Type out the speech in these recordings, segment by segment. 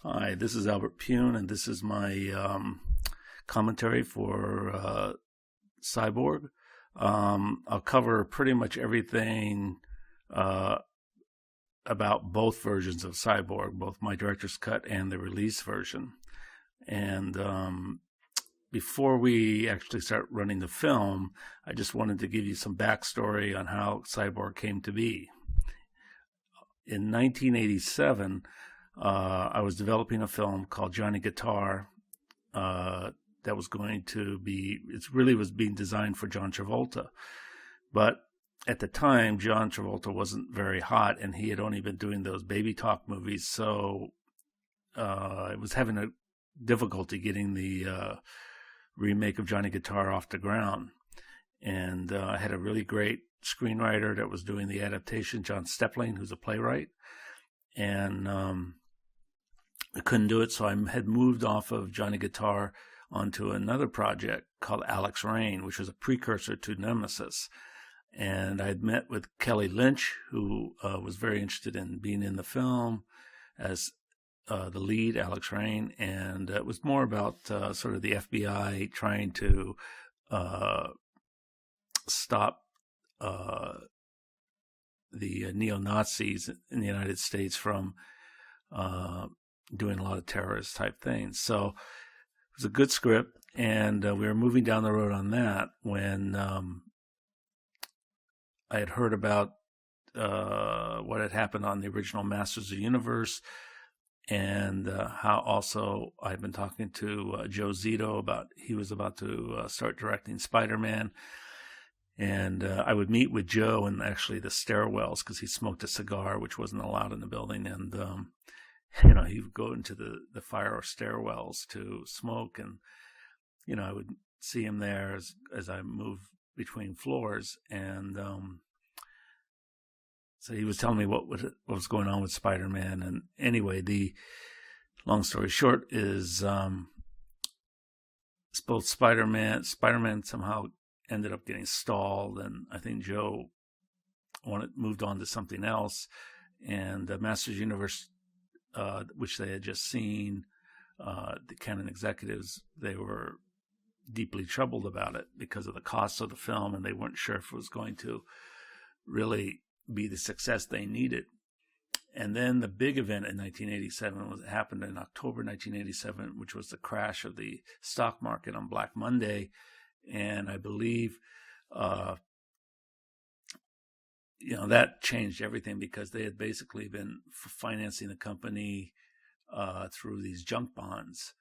Hi, this is Albert Pune, and this is my commentary for Cyborg. I'll cover pretty much everything uh, about both versions of Cyborg, both my director's cut and the release version. And before we actually start running the film, I just wanted to give you some backstory on how Cyborg came to be. In 1987, I was developing a film called Johnny Guitar that was going to be, it really was being designed for John Travolta. But at the time, John Travolta wasn't very hot, and he had only been doing those baby talk movies. So it was having a difficulty getting the remake of Johnny Guitar off the ground. And I had a really great screenwriter that was doing the adaptation, John Stepling, who's a playwright. And I couldn't do it, so I had moved off of Johnny Guitar onto another project called Alex Rain, which was a precursor to Nemesis. And I'd met with Kelly Lynch, who was very interested in being in the film as the lead, Alex Rain. And it was more about sort of the FBI trying to stop the neo-Nazis in the United States from doing a lot of terrorist type things. So it was a good script, and we were moving down the road on that when I had heard about what had happened on the original Masters of the Universe, and how also I'd been talking to Joe Zito about he was about to start directing Spider-Man. And I would meet with Joe in actually the stairwells because he smoked a cigar, which wasn't allowed in the building. And, he would go into the fire stairwells to smoke. And, I would see him there as I moved between floors. And so he was telling me what was going on with Spider-Man. And anyway, the long story short is both Spider-Man somehow ended up getting stalled, and I think Joe moved on to something else. And Masters Universe, which they had just seen, the Canon executives, they were deeply troubled about it because of the cost of the film, and they weren't sure if it was going to really be the success they needed. And then the big event in 1987 happened in October 1987, which was the crash of the stock market on Black Monday. And I believe, that changed everything because they had basically been financing the company through these junk bonds.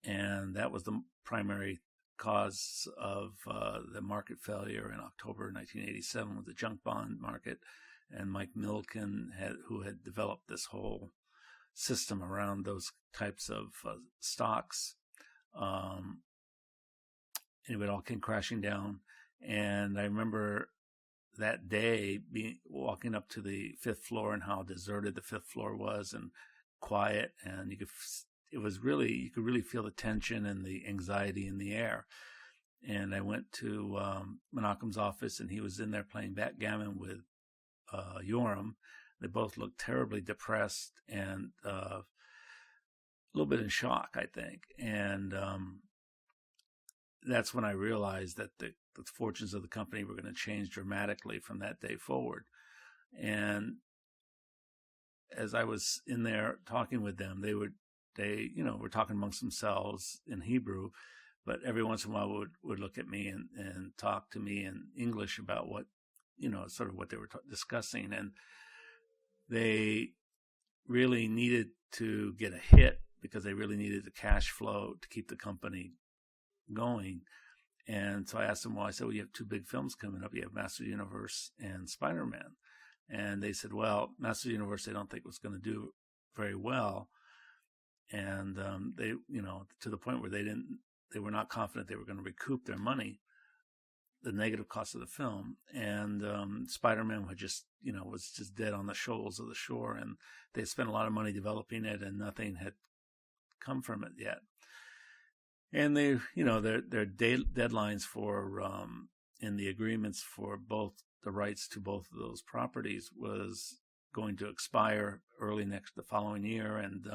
And that was the primary cause of the market failure in October 1987 with the junk bond market. And Mike Millikan, who had developed this whole system around those types of stocks, it all came crashing down. And I remember that day walking up to the fifth floor and how deserted the fifth floor was and quiet. And you could really feel the tension and the anxiety in the air. And I went to Menachem's office, and he was in there playing backgammon with Yoram. They both looked terribly depressed and a little bit in shock, I think. And that's when I realized that the fortunes of the company were going to change dramatically from that day forward. And as I was in there talking with them, they were talking amongst themselves in Hebrew, but every once in a while would look at me and talk to me in English about what, sort of what they were discussing. And they really needed to get a hit because they really needed the cash flow to keep the company going. And so I asked them, I said, well, you have two big films coming up. You have Master Universe and Spider-Man. And they said, well, Master Universe, they don't think was going to do very well. And they, to the point where they were not confident they were going to recoup their money, the negative cost of the film. And Spider-Man was just dead on the shoals of the shore. And they spent a lot of money developing it, and nothing had come from it yet. And they, their deadlines for in the agreements for both the rights to both of those properties was going to expire early the following year, and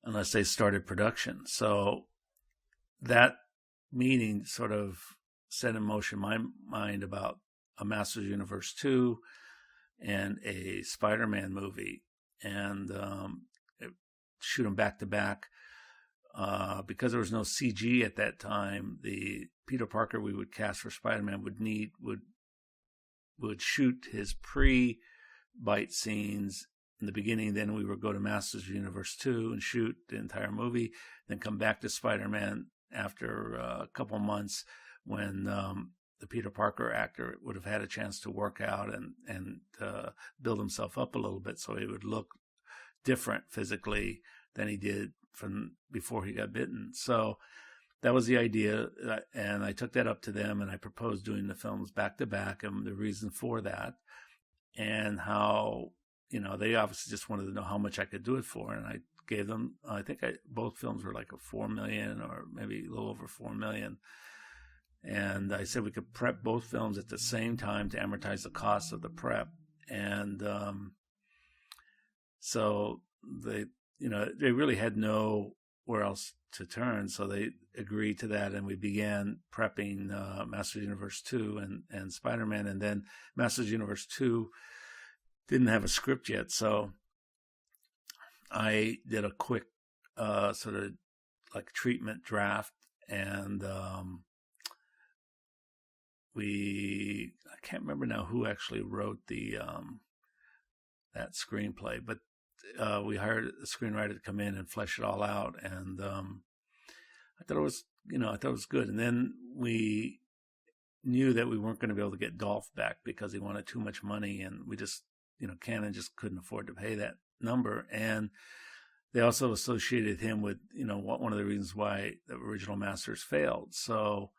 unless they started production. So that meeting sort of set in motion my mind about a Masters Universe 2 and a Spider-Man movie, and shoot them back to back. Because there was no CG at that time, the Peter Parker we would cast for Spider-Man would shoot his pre-bite scenes in the beginning. Then we would go to Masters Universe 2 and shoot the entire movie, then come back to Spider-Man after a couple months when the Peter Parker actor would have had a chance to work out and build himself up a little bit so he would look different physically than he did from before he got bitten. So that was the idea, and I took that up to them, and I proposed doing the films back to back, and the reason for that, and how, they obviously just wanted to know how much I could do it for, and I gave them, I think both films were like a $4 million or maybe a little over $4 million. And I said we could prep both films at the same time to amortize the cost of the prep. And so they really had nowhere else to turn. So they agreed to that, and we began prepping Masters Universe 2 and Spider-Man. And then Masters Universe 2 didn't have a script yet. So I did a quick sort of like treatment draft, and I can't remember now who actually wrote that screenplay, but we hired a screenwriter to come in and flesh it all out, and I thought it was good. And then we knew that we weren't going to be able to get Dolph back because he wanted too much money, and we just, Canon just couldn't afford to pay that number. And they also associated him with, one of the reasons why the original Masters failed. So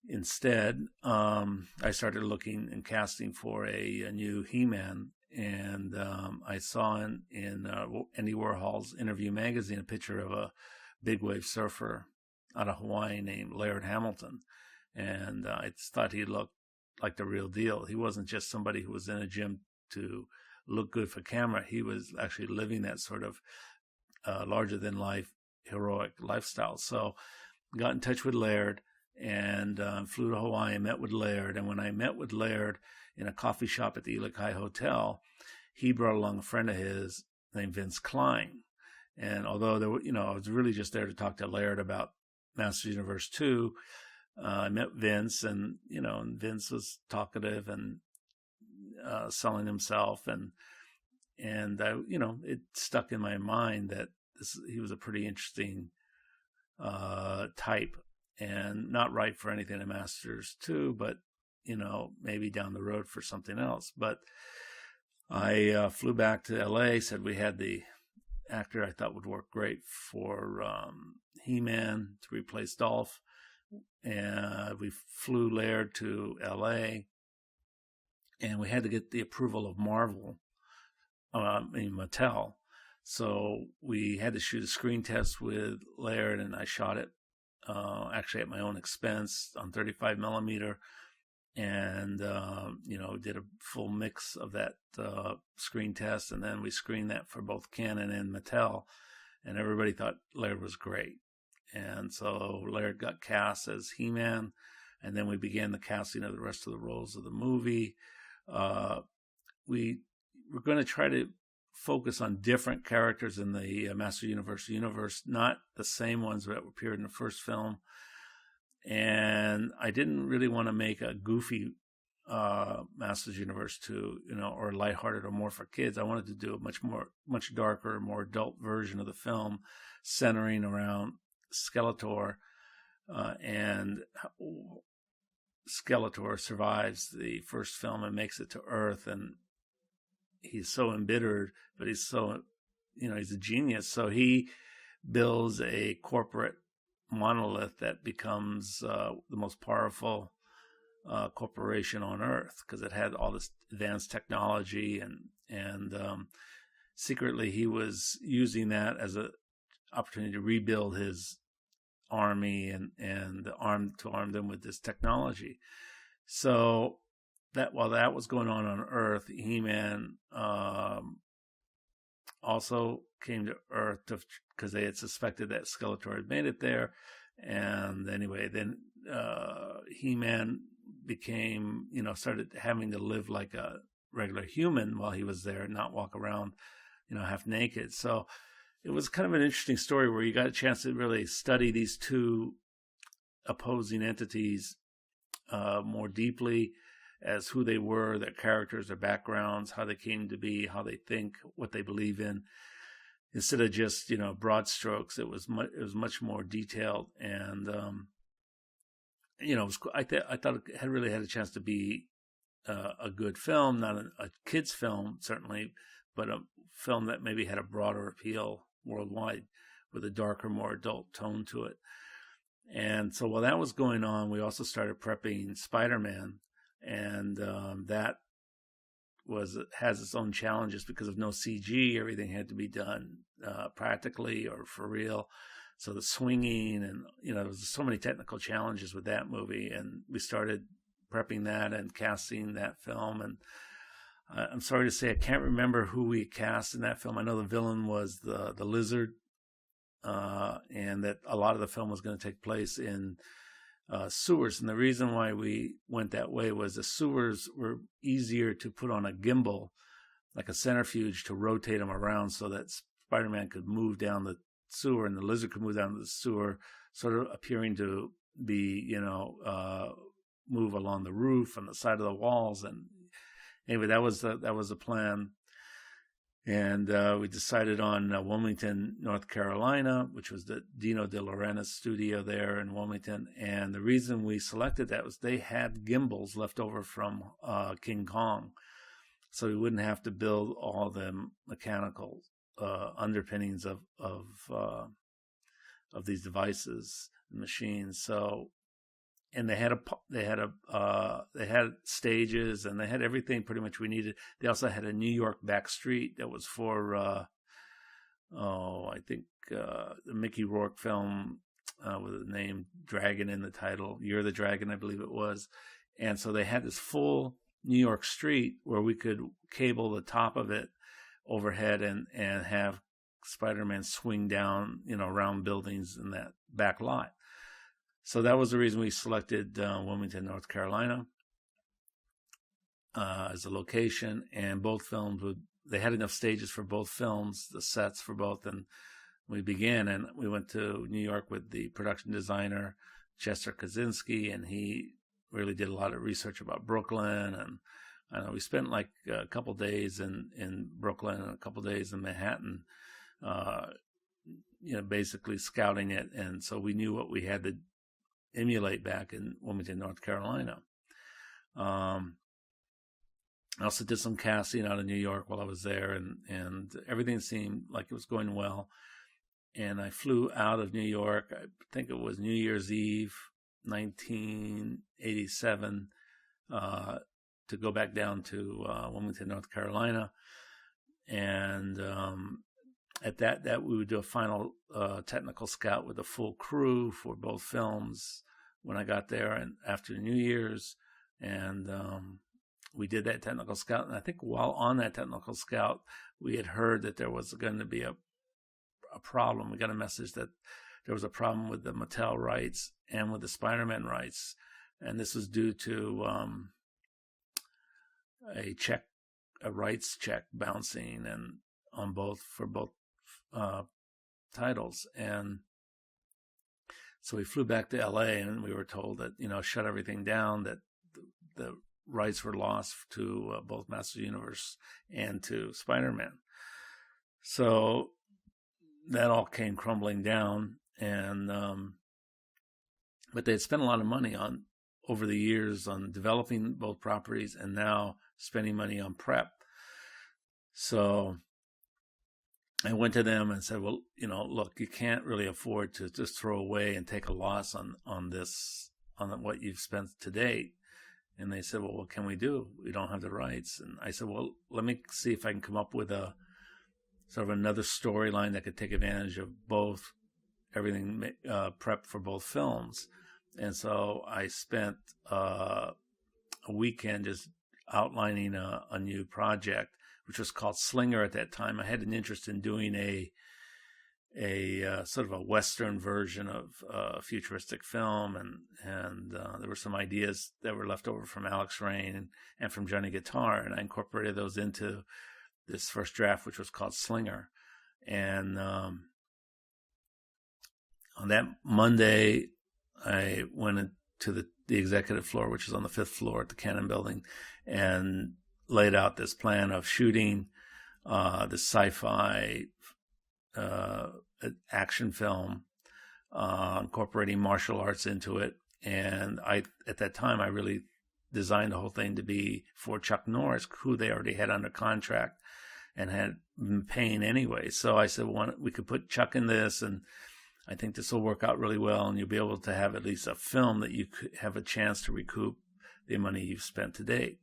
instead, I started looking and casting for a new He-Man, and I saw in Andy Warhol's Interview magazine a picture of a big wave surfer out of Hawaii named Laird Hamilton, and I thought he looked like the real deal. He wasn't just somebody who was in a gym to look good for camera. He was actually living that sort of larger-than-life heroic lifestyle. So got in touch with Laird, and flew to Hawaii and met with Laird. And when I met with Laird in a coffee shop at the Ilokai Hotel, he brought along a friend of his named Vince Klein. And although I was really just there to talk to Laird about Masters Universe 2, I met Vince, and Vince was talkative and selling himself, and I, it stuck in my mind that he was a pretty interesting type. And not right for anything in Masters 2, but, maybe down the road for something else. But I flew back to LA, said we had the actor I thought would work great for He-Man to replace Dolph. And we flew Laird to LA, and we had to get the approval of Marvel, Mattel. So we had to shoot a screen test with Laird, and I shot it actually at my own expense on 35 millimeter, and did a full mix of that screen test, and then we screened that for both Canon and Mattel, and everybody thought Laird was great. And so Laird got cast as He-Man, and then we began the casting of the rest of the roles of the movie. We were going to try to focus on different characters in the Master universe, not the same ones that appeared in the first film. And I didn't really want to make a goofy Masters Universe 2, or lighthearted or more for kids. I wanted to do a much darker, more adult version of the film, centering around Skeletor, and Skeletor survives the first film and makes it to Earth, and he's so embittered, but he's so, he's a genius. So he builds a corporate monolith that becomes the most powerful corporation on Earth, because it had all this advanced technology, and secretly he was using that as an opportunity to rebuild his army and arm them with this technology. So that while that was going on Earth, He-Man also came to Earth because they had suspected that Skeletor had made it there. And anyway, then He-Man became, started having to live like a regular human while he was there, not walk around, half naked. So it was kind of an interesting story where you got a chance to really study these two opposing entities more deeply as who they were, their characters, their backgrounds, how they came to be, how they think, what they believe in. Instead of just broad strokes, it was much more detailed, and I thought it had really had a chance to be a good film, not a kid's film certainly, but a film that maybe had a broader appeal worldwide with a darker, more adult tone to it. And so while that was going on, we also started prepping Spider-Man, and that has its own challenges because of no CG. Everything had to be done practically or for real. So the swinging and, there was so many technical challenges with that movie. And we started prepping that and casting that film. And I'm sorry to say, I can't remember who we cast in that film. I know the villain was the Lizard, and that a lot of the film was going to take place in sewers. And the reason why we went that way was the sewers were easier to put on a gimbal, like a centrifuge, to rotate them around so that Spider-Man could move down the sewer and the Lizard could move down the sewer, sort of appearing to be, move along the roof and the side of the walls. And anyway, that was the plan. And we decided on Wilmington, North Carolina, which was the Dino De Laurentiis studio there in Wilmington. And the reason we selected that was they had gimbals left over from King Kong, so we wouldn't have to build all the mechanical underpinnings of these devices and machines. So, and they had stages, and they had everything pretty much we needed. They also had a New York back street that was for I think the Mickey Rourke film with the name Dragon in the title, You're the Dragon, I believe it was. And so they had this full New York street where we could cable the top of it overhead and have Spider-Man swing down, around buildings in that back lot. So that was the reason we selected Wilmington, North Carolina as a location. And both films they had enough stages for both films, the sets for both. And we began, and we went to New York with the production designer, Chester Kaczynski, and he really did a lot of research about Brooklyn. And I know we spent like a couple days in Brooklyn and a couple days in Manhattan, basically scouting it. And so we knew what we had to emulate back in Wilmington, North Carolina. I also did some casting out of New York while I was there, and everything seemed like it was going well. And I flew out of New York, I think it was New Year's Eve, 1987, to go back down to Wilmington, North Carolina. And at that we would do a final technical scout with a full crew for both films when I got there and after New Year's. And we did that technical scout. And I think while on that technical scout, we had heard that there was going to be a problem. We got a message that there was a problem with the Mattel rights and with the Spider-Man rights. And this was due to a rights check bouncing and for both titles. And so we flew back to LA, and we were told that, shut everything down, that the rights were lost to both Masters of the Universe and to Spider-Man. So that all came crumbling down, and but they had spent a lot of money over the years on developing both properties and now spending money on prep. So I went to them and said, well, look, you can't really afford to just throw away and take a loss on what you've spent to date. And they said, well, what can we do? We don't have the rights. And I said, well, let me see if I can come up with a sort of another storyline that could take advantage of both, everything prepped for both films. And so I spent a weekend just outlining a new project, which was called Slinger at that time. I had an interest in doing a sort of a Western version of futuristic film, and there were some ideas that were left over from Alex Rain and from Johnny Guitar, and I incorporated those into this first draft, which was called Slinger. And on that Monday, I went into the executive floor, which is on the 5th floor at the Cannon Building, and laid out this plan of shooting this sci-fi action film, incorporating martial arts into it. And at that time, I really designed the whole thing to be for Chuck Norris, who they already had under contract and had been paying anyway. So I said, well, we could put Chuck in this, and I think this will work out really well, and you'll be able to have at least a film that you could have a chance to recoup the money you've spent to date.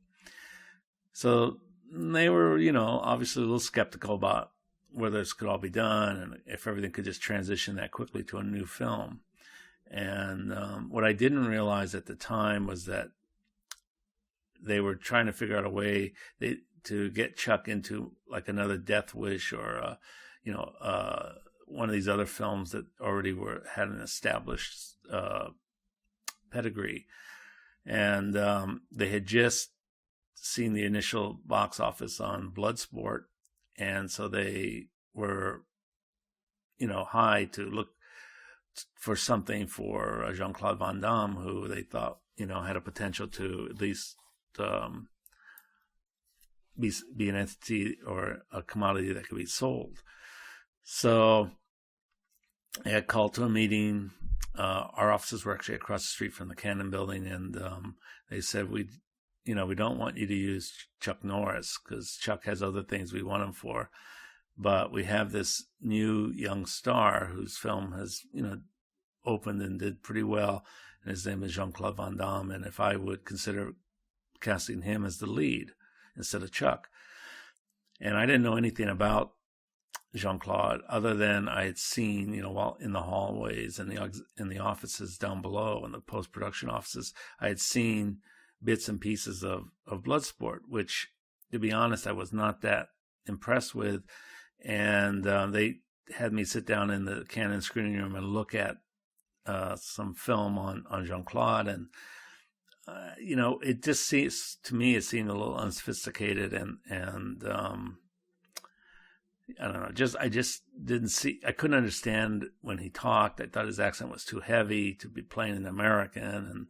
So they were, obviously a little skeptical about whether this could all be done and if everything could just transition that quickly to a new film. And what I didn't realize at the time was that they were trying to figure out a way to get Chuck into like another Death Wish or, one of these other films that already had an established pedigree. And they had just seen the initial box office on Bloodsport. And so they were, high to look for something for Jean-Claude Van Damme, who they thought, had a potential to at least be an entity or a commodity that could be sold. So I had called to a meeting. Our offices were actually across the street from the Cannon Building, and they said, we don't want you to use Chuck Norris because Chuck has other things we want him for. But we have this new young star whose film has, opened and did pretty well. And his name is Jean-Claude Van Damme. And if I would consider casting him as the lead instead of Chuck. And I didn't know anything about Jean-Claude other than I had seen, while in the hallways and in the offices down below, in the post-production offices, I had seen bits and pieces of Bloodsport, which, to be honest, I was not that impressed with. And they had me sit down in the Canon screening room and look at some film on Jean-Claude. And, it just seems, to me, it seemed a little unsophisticated and I don't know, I just didn't see, I couldn't understand when he talked. I thought his accent was too heavy to be playing an American and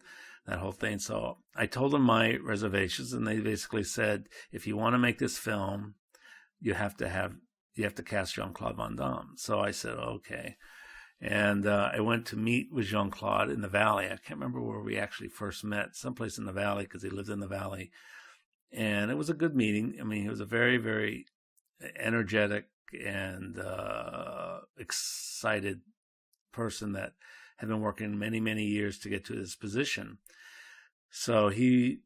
that whole thing. So I told them my reservations, and they basically said, if you want to make this film, you have to cast Jean-Claude Van Damme. So I said, okay. And I went to meet with Jean-Claude in the Valley. I can't remember where we actually first met, someplace in the Valley, because he lived in the Valley. And it was a good meeting. I mean, he was a very, very energetic and excited person that had been working many, many years to get to this position. So he,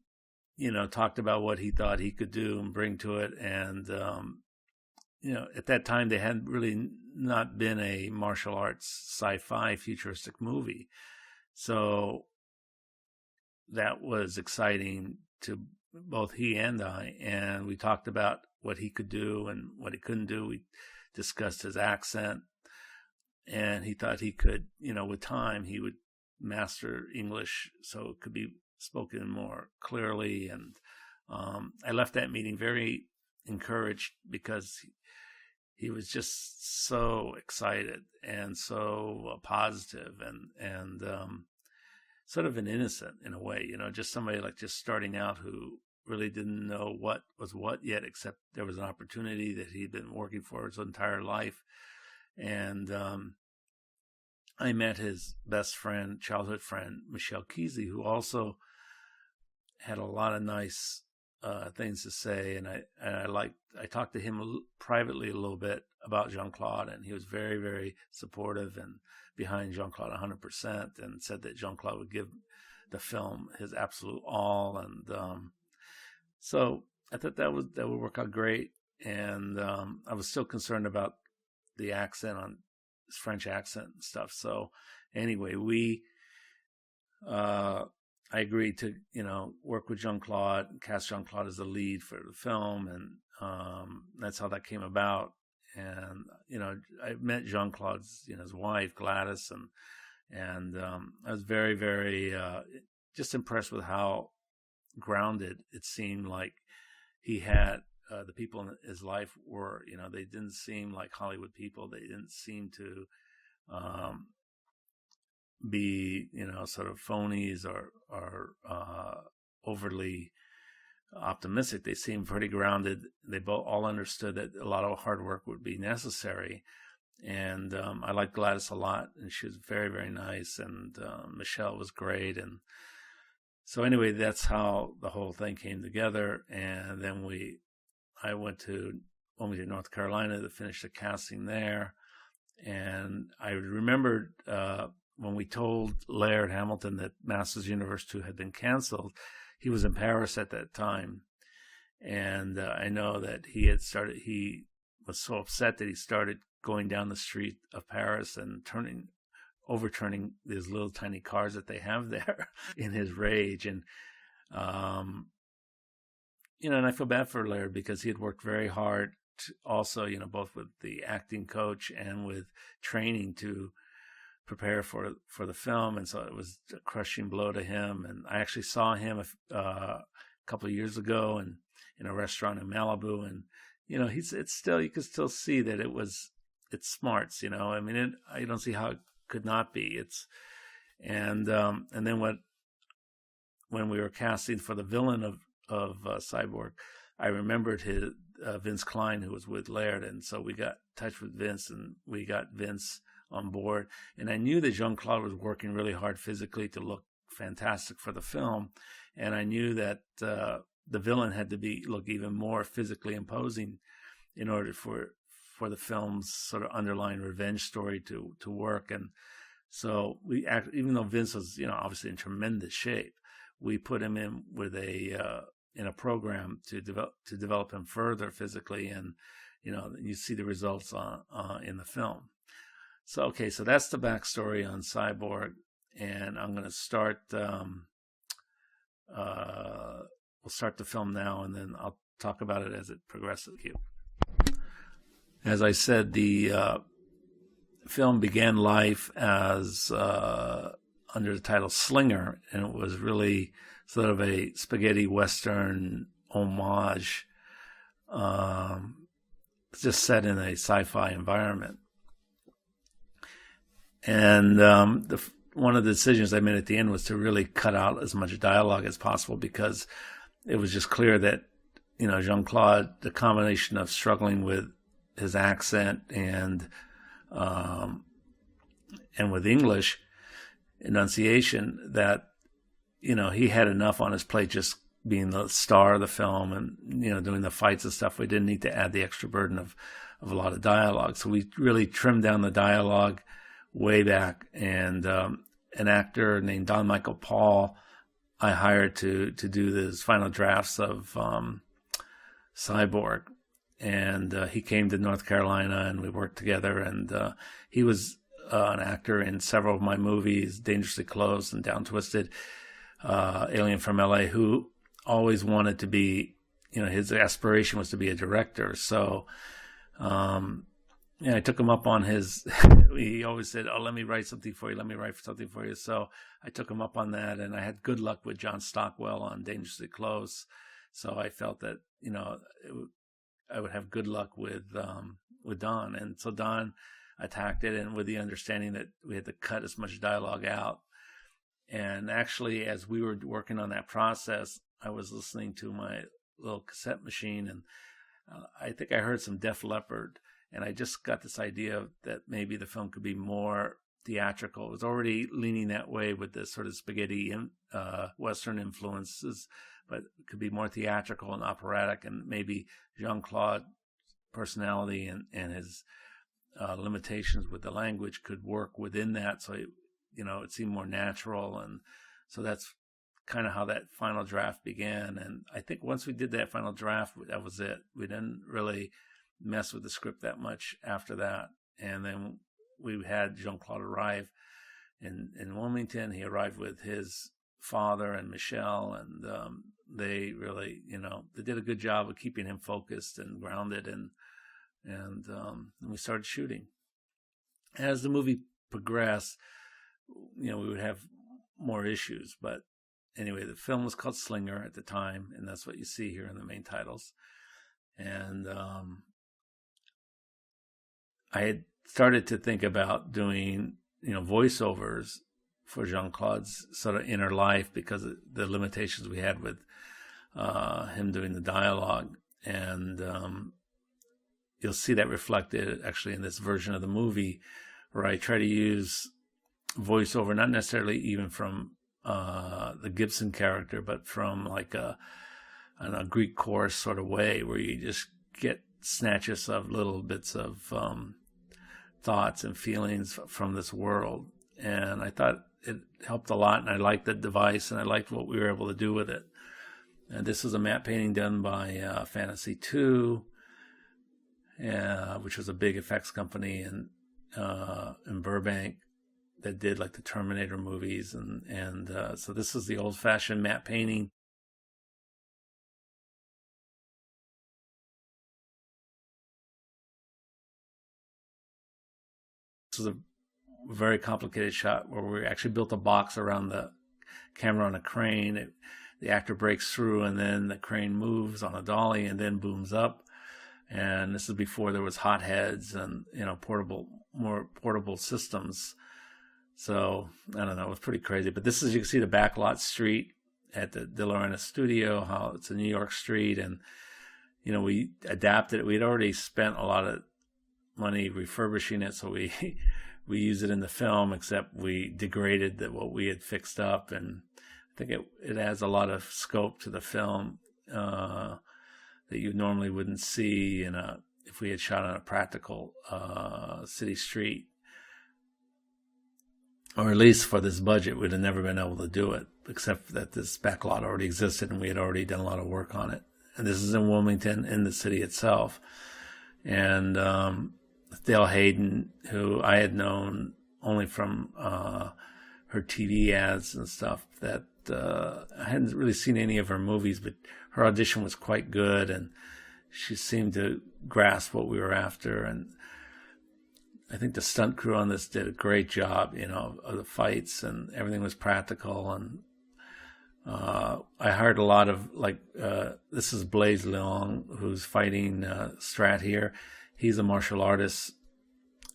talked about what he thought he could do and bring to it. And, at that time, there had really not been a martial arts sci-fi futuristic movie. So that was exciting to both he and I. And we talked about what he could do and what he couldn't do. We discussed his accent, and he thought he could, with time, he would master English so it could be spoken more clearly. And I left that meeting very encouraged because he was just so excited and so positive and sort of an innocent in a way, just somebody like just starting out who really didn't know what was what yet, except there was an opportunity that he'd been working for his entire life. And I met his best friend, childhood friend, Michelle Kesey, who also had a lot of nice things to say. And I talked to him privately a little bit about Jean-Claude, and he was very, very supportive and behind Jean-Claude 100%, and said that Jean-Claude would give the film his absolute all. And so I thought that would work out great. And I was still concerned about the accent, on his French accent and stuff. So anyway, we I agreed to, work with Jean-Claude, cast Jean-Claude as the lead for the film, and that's how that came about. And I met Jean-Claude's, his wife Gladys, and I was very, very just impressed with how grounded it seemed like he had. The people in his life were, they didn't seem like Hollywood people. They didn't seem to um, be, sort of phonies or overly optimistic. They seemed pretty grounded. They both all understood that a lot of hard work would be necessary. And I liked Gladys a lot, and she was very, very nice. And Michelle was great. And so anyway, that's how the whole thing came together. And then I went to Wilmington, North Carolina to finish the casting there. And I remembered when we told Laird Hamilton that Masters Universe 2 had been canceled, he was in Paris at that time. And I know that he was so upset that he started going down the street of Paris and overturning these little tiny cars that they have there in his rage. And, and I feel bad for Laird because he had worked very hard also, both with the acting coach and with training to prepare for the film. And so it was a crushing blow to him. And I actually saw him a couple of years ago and in a restaurant in Malibu. And, you can still see that it's smarts, I mean, I don't see how it could not be. And then when we were casting for the villain of Cyborg, I remembered his Vince Klein, who was with Laird, and so we got in touch with Vince, and we got Vince on board. And I knew that Jean-Claude was working really hard physically to look fantastic for the film, and I knew that the villain had to look even more physically imposing in order for the film's sort of underlying revenge story to work. And so even though Vince was obviously in tremendous shape, we put him in with in a program to develop him further physically, and you see the results in the film. So that's the backstory on Cyborg, and I'm going to start. We'll start the film now, and then I'll talk about it as it progresses. As I said, the film began life as under the title Slinger, and it was really sort of a spaghetti western homage, just set in a sci-fi environment. And one of the decisions I made at the end was to really cut out as much dialogue as possible, because it was just clear that Jean-Claude, the combination of struggling with his accent and with English enunciation, that he had enough on his plate just being the star of the film and doing the fights and stuff. We didn't need to add the extra burden of a lot of dialogue, so we really trimmed down the dialogue way back. And an actor named Don Michael Paul I hired to do the final drafts of Cyborg. And he came to North Carolina, and we worked together. And he was an actor in several of my movies, Dangerously Close and Down Twisted, Alien from LA, who always wanted to be, his aspiration was to be a director. So I took him up on his, he always said, "Oh, let me write something for you. Let me write something for you." So I took him up on that, and I had good luck with John Stockwell on Dangerously Close. So I felt that, I would have good luck with Don. And so Don attacked it, and with the understanding that we had to cut as much dialogue out. And actually, as we were working on that process, I was listening to my little cassette machine, and I think I heard some Def Leppard, and I just got this idea that maybe the film could be more theatrical. It was already leaning that way with the sort of spaghetti Western influences, but it could be more theatrical and operatic, and maybe Jean-Claude's personality and his limitations with the language could work within that. So, it seemed more natural. And so that's kind of how that final draft began. And I think once we did that final draft, that was it. We didn't really mess with the script that much after that. And then we had Jean-Claude arrive in Wilmington. He arrived with his father and Michelle, and they really, they did a good job of keeping him focused and grounded, and we started shooting. As the movie progressed, we would have more issues, but anyway, the film was called Slinger at the time, and that's what you see here in the main titles. And I had started to think about doing, voiceovers for Jean-Claude's sort of inner life because of the limitations we had with him doing the dialogue. And you'll see that reflected actually in this version of the movie, where I try to use voiceover, not necessarily even from the Gibson character, but from like a Greek chorus sort of way, where you just get snatches of little bits of thoughts and feelings from this world. And I thought it helped a lot, and I liked the device, and I liked what we were able to do with it. And this was a matte painting done by Fantasy 2, which was a big effects company in Burbank that did like the Terminator movies, and so this is the old-fashioned matte painting. This was a very complicated shot where we actually built a box around the camera on a crane. The actor breaks through, and then the crane moves on a dolly and then booms up. And this is before there was hot heads and more portable systems. So I don't know, it was pretty crazy. But this is, you can see the backlot street at the De Laurentiis studio, how it's a New York street, and we adapted it. We'd already spent a lot of money refurbishing it, so we use it in the film, except we degraded what we had fixed up, and I think it adds a lot of scope to the film that you normally wouldn't see if we had shot on a practical city street, or at least for this budget, we'd have never been able to do it, except that this backlot already existed and we had already done a lot of work on it. And this is in Wilmington, in the city itself. And Dale Hayden, who I had known only from her TV ads and stuff, that I hadn't really seen any of her movies, but her audition was quite good, and she seemed to grasp what we were after. And I think the stunt crew on this did a great job, of the fights, and everything was practical. And I hired a lot of, this is Blaise Leong, who's fighting Strat here. He's a martial artist,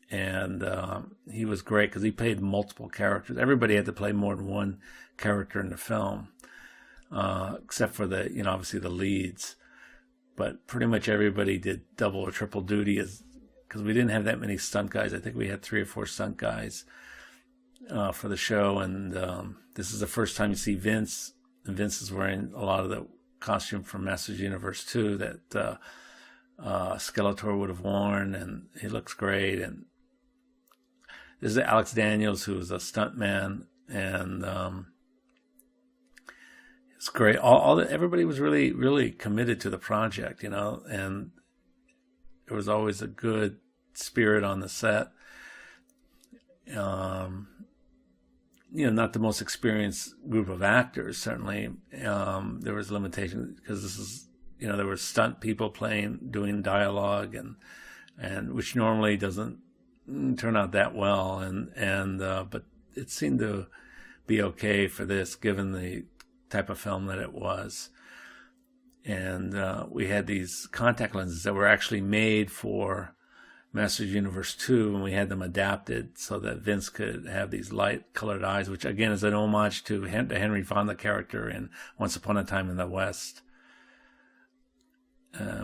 and he was great because he played multiple characters. Everybody had to play more than one character in the film, except for obviously the leads. But pretty much everybody did double or triple duty, because we didn't have that many stunt guys. I think we had 3 or 4 stunt guys for the show. And this is the first time you see Vince, and Vince is wearing a lot of the costume from Masters Universe 2 that Skeletor would have worn, and he looks great. And this is Alex Daniels, who was a stuntman, and it's great. Everybody was really, really committed to the project, and there was always a good spirit on the set. Not the most experienced group of actors, certainly. There was limitations because this is, there were stunt people doing dialogue, and which normally doesn't turn out that well, but it seemed to be okay for this, given the type of film that it was. And we had these contact lenses that were actually made for Masters Universe 2, and we had them adapted so that Vince could have these light-colored eyes, which again is an homage to the Henry Fonda character in Once Upon a Time in the West,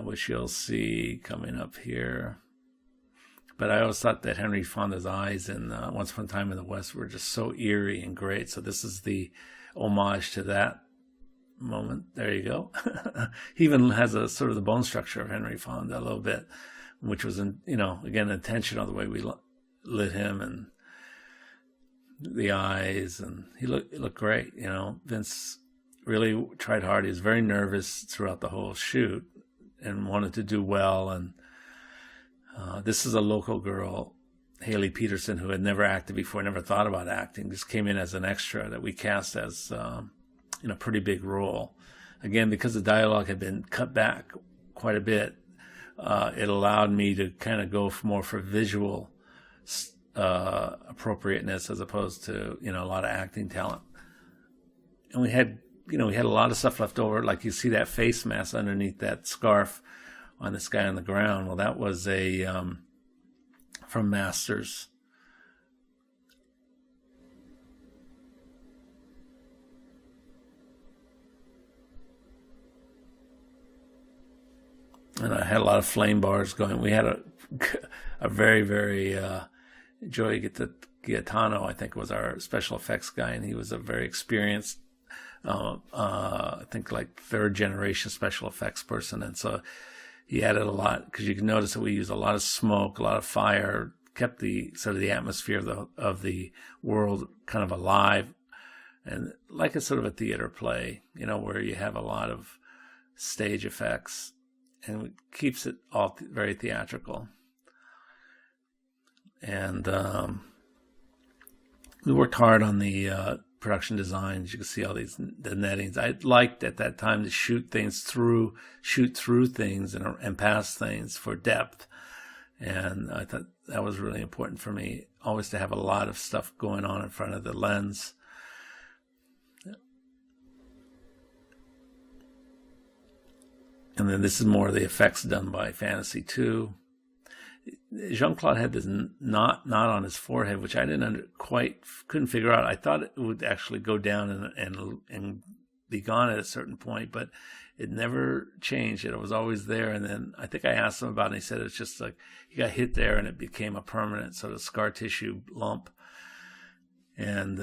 which you'll see coming up here. But I always thought that Henry Fonda's eyes in Once Upon a Time in the West were just so eerie and great. So this is the homage to that moment. There you go. He even has a sort of the bone structure of Henry Fonda a little bit, which was, again, intentional, the way we lit him and the eyes, and he looked great. Vince really tried hard. He was very nervous throughout the whole shoot and wanted to do well. And this is a local girl, Haley Peterson, who had never acted before, never thought about acting, just came in as an extra that we cast as pretty big role. Again, because the dialogue had been cut back quite a bit, it allowed me to kind of go more for visual appropriateness as opposed to a lot of acting talent. And we had a lot of stuff left over, like you see that face mask underneath that scarf on this guy on the ground. Well, that was from Masters. And I had a lot of flame bars going. We had a very, very Joey Gaetano, I think, was our special effects guy, and he was a very experienced, I think, like third generation special effects person. And so he added a lot, because you can notice that we used a lot of smoke, a lot of fire, kept the sort of the atmosphere of the world kind of alive, and like a sort of a theater play, where you have a lot of stage effects, and it keeps it all very theatrical. And we worked hard on the production designs. You can see all the nettings. I liked at that time to shoot through things and past things for depth. And I thought that was really important for me, always to have a lot of stuff going on in front of the lens. And then this is more of the effects done by Fantasy 2. Jean-Claude had this knot on his forehead, which I couldn't figure out. I thought it would actually go down and be gone at a certain point, but it never changed. It was always there. And then I think I asked him about it, and he said it's just like he got hit there and it became a permanent sort of scar tissue lump. And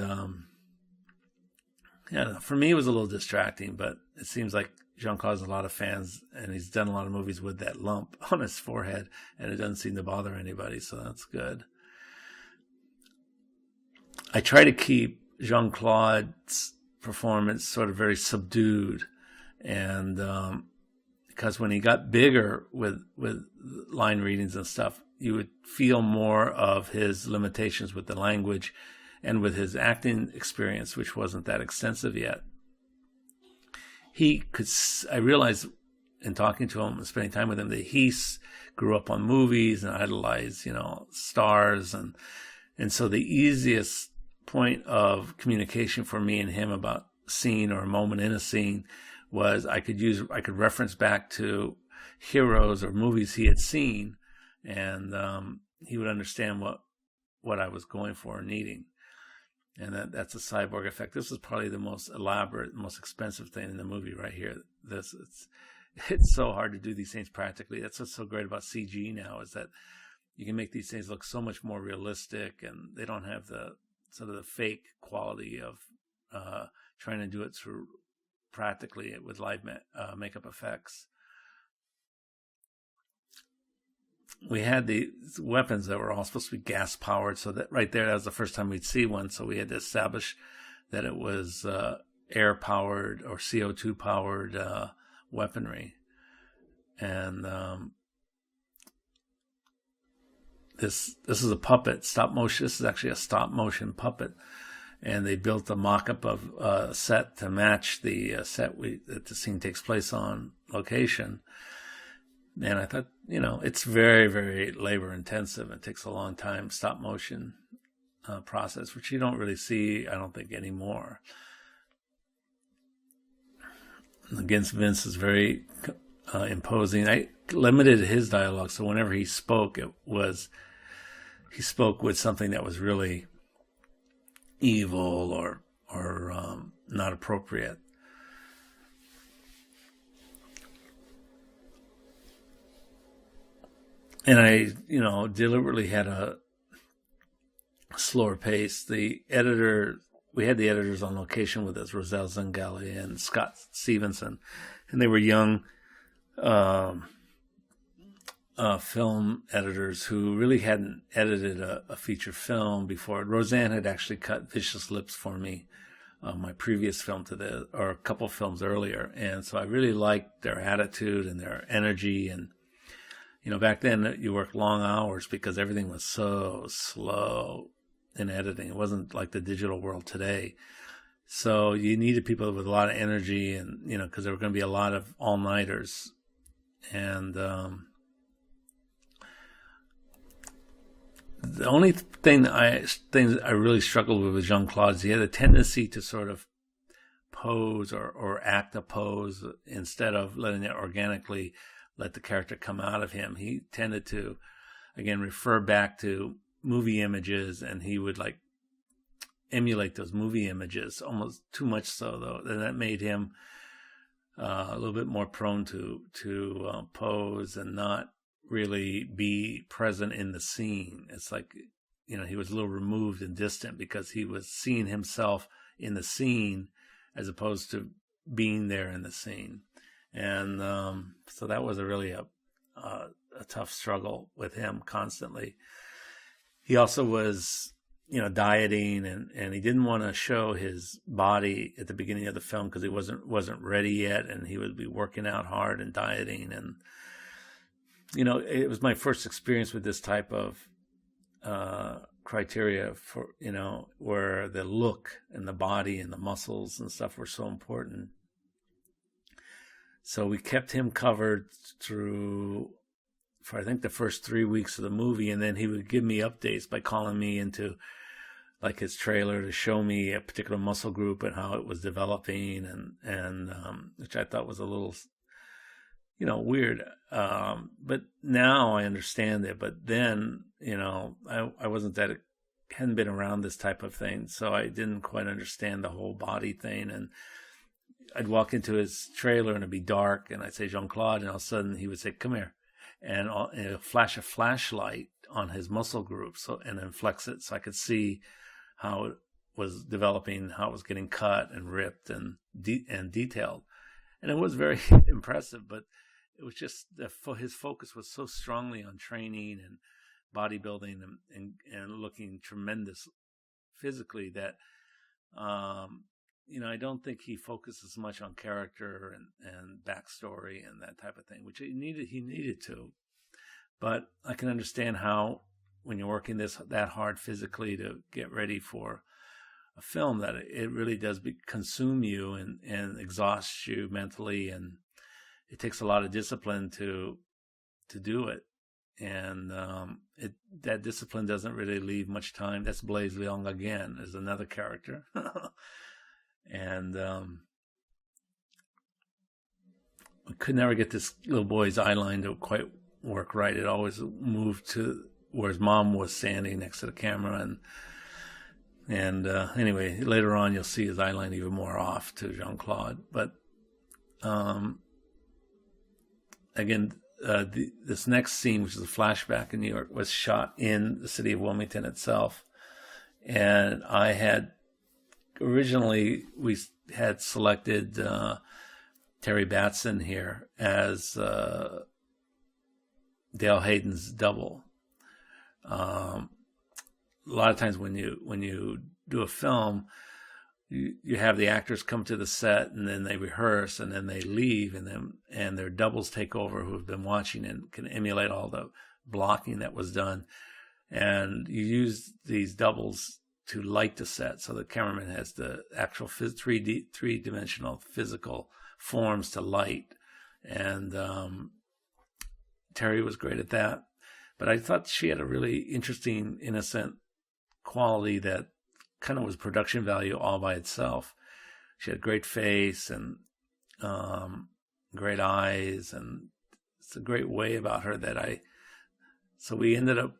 for me it was a little distracting, but it seems like Jean-Claude has a lot of fans, and he's done a lot of movies with that lump on his forehead, and it doesn't seem to bother anybody, so that's good. I try to keep Jean-Claude's performance sort of very subdued, and because when he got bigger with line readings and stuff, you would feel more of his limitations with the language and with his acting experience, which wasn't that extensive yet. I realized in talking to him and spending time with him that he grew up on movies and idolized, stars. And so the easiest point of communication for me and him about a scene or a moment in a scene was I could reference back to heroes or movies he had seen, and he would understand what I was going for or needing. And that's a Cyborg effect. This is probably the most elaborate, most expensive thing in the movie right here. It's so hard to do these things practically. That's what's so great about CG now, is that you can make these things look so much more realistic, and they don't have the sort of the fake quality of trying to do it through practically with live makeup effects. We had these weapons that were all supposed to be gas powered, so that right there, that was the first time we'd see one. So we had to establish that it was air powered or CO2 powered weaponry. And this is a puppet, stop motion. This is actually a stop motion puppet, and they built a mock-up of a set to match the set that the scene takes place on location. And I thought, it's very, very labor intensive. It takes a long time, stop motion process, which you don't really see, I don't think, anymore. Against Vince is very imposing. I limited his dialogue, so whenever he spoke, he spoke with something that was really evil or not appropriate. And I, deliberately had a slower pace. We had the editors on location with us, Roselle Zengali and Scott Stevenson, and they were young film editors who really hadn't edited a feature film before. Roseanne had actually cut Vicious Lips for me, my previous film or a couple films earlier, and so I really liked their attitude and their energy. And back then you worked long hours because everything was so slow in editing. It wasn't like the digital world today. So you needed people with a lot of energy, and because there were going to be a lot of all-nighters. And the only thing I really struggled with Jean-Claude is he had a tendency to sort of pose or act a pose instead of letting it organically let the character come out of him. He tended to, again, refer back to movie images, and he would like emulate those movie images almost too much so, though. And that made him a little bit more prone to pose and not really be present in the scene. It's like, he was a little removed and distant because he was seeing himself in the scene as opposed to being there in the scene. And so that was really a tough struggle with him constantly. He also was, dieting, and he didn't want to show his body at the beginning of the film because he wasn't ready yet, and he would be working out hard and dieting. And it was my first experience with this type of criteria for where the look and the body and the muscles and stuff were so important. So we kept him covered for I think the first 3 weeks of the movie, and then he would give me updates by calling me into like his trailer to show me a particular muscle group and how it was developing, and which I thought was a little weird, but now I understand it. But then I wasn't hadn't been around this type of thing, so I didn't quite understand the whole body thing. And I'd walk into his trailer and it'd be dark, and I'd say Jean-Claude, and all of a sudden he would say, "Come here," and it'd flash a flashlight on his muscle group, and then flex it so I could see how it was developing, how it was getting cut and ripped and detailed. And it was very impressive, but it was just his focus was so strongly on training and bodybuilding and looking tremendous physically that I don't think he focuses much on character and backstory and that type of thing, which he needed to. But I can understand how, when you're working that hard physically to get ready for a film, that it really does consume you and exhaust you mentally, and it takes a lot of discipline to do it. And that discipline doesn't really leave much time. That's Blaise Leong again, is another character. And we could never get this little boy's eye line to quite work right. It always moved to where his mom was standing next to the camera, and anyway, later on you'll see his eye line even more off to Jean-Claude. But again, this next scene, which is a flashback in New York, was shot in the city of Wilmington itself. And originally we had selected Terry Batson here as Dale Hayden's double. A lot of times when you do a film, you have the actors come to the set and then they rehearse and then they leave, and their doubles take over who have been watching and can emulate all the blocking that was done. And you use these doubles to light the set, so the cameraman has the actual three-dimensional physical forms to light. And Terry was great at that. But I thought she had a really interesting, innocent quality that kind of was production value all by itself. She had a great face and great eyes, and it's a great way about her so we ended up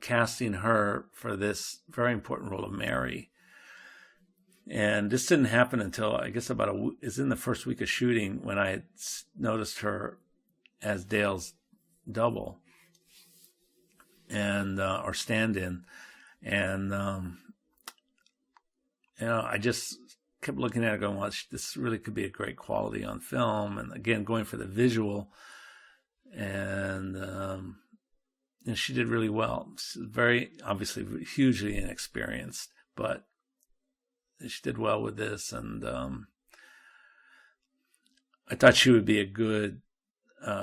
casting her for this very important role of Mary. And this didn't happen until, I guess, it's in the first week of shooting when I had noticed her as Dale's double and or stand-in. And I just kept looking at her going, well, this really could be a great quality on film. And again, going for the visual. And she did really well. She's very, obviously, hugely inexperienced, but she did well with this. And I thought she would be a good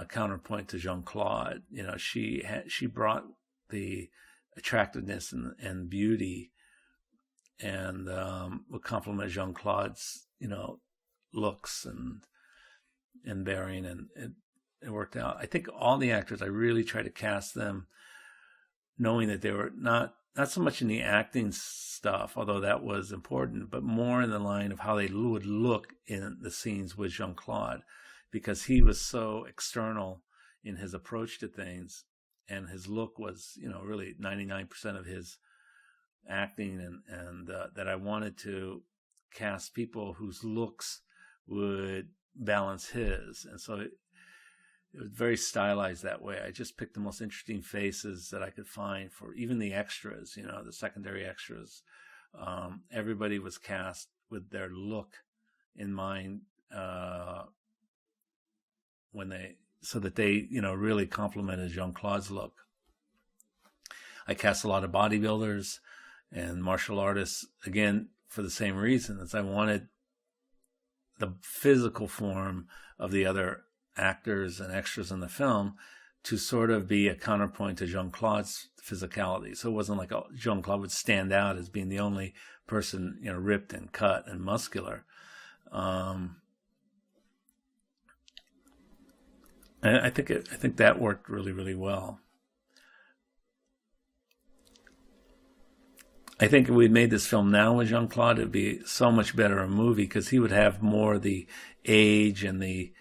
counterpoint to Jean-Claude. She brought the attractiveness and beauty and would complement Jean-Claude's, looks and bearing, and it worked out. I think all the actors, I really tried to cast them knowing that they were not so much in the acting stuff, although that was important, but more in the line of how they would look in the scenes with Jean-Claude, because he was so external in his approach to things, and his look was, really 99% of his acting, and that I wanted to cast people whose looks would balance his, and so it was very stylized that way. I just picked the most interesting faces that I could find for even the extras, the secondary extras. Everybody was cast with their look in mind, so that they, really complemented Jean-Claude's look. I cast a lot of bodybuilders and martial artists, again, for the same reason, as I wanted the physical form of the other actors and extras in the film to sort of be a counterpoint to Jean-Claude's physicality. So it wasn't like Jean-Claude would stand out as being the only person, ripped and cut and muscular. And I think that worked really, really well. I think if we made this film now with Jean-Claude, it'd be so much better a movie, because he would have more the age and the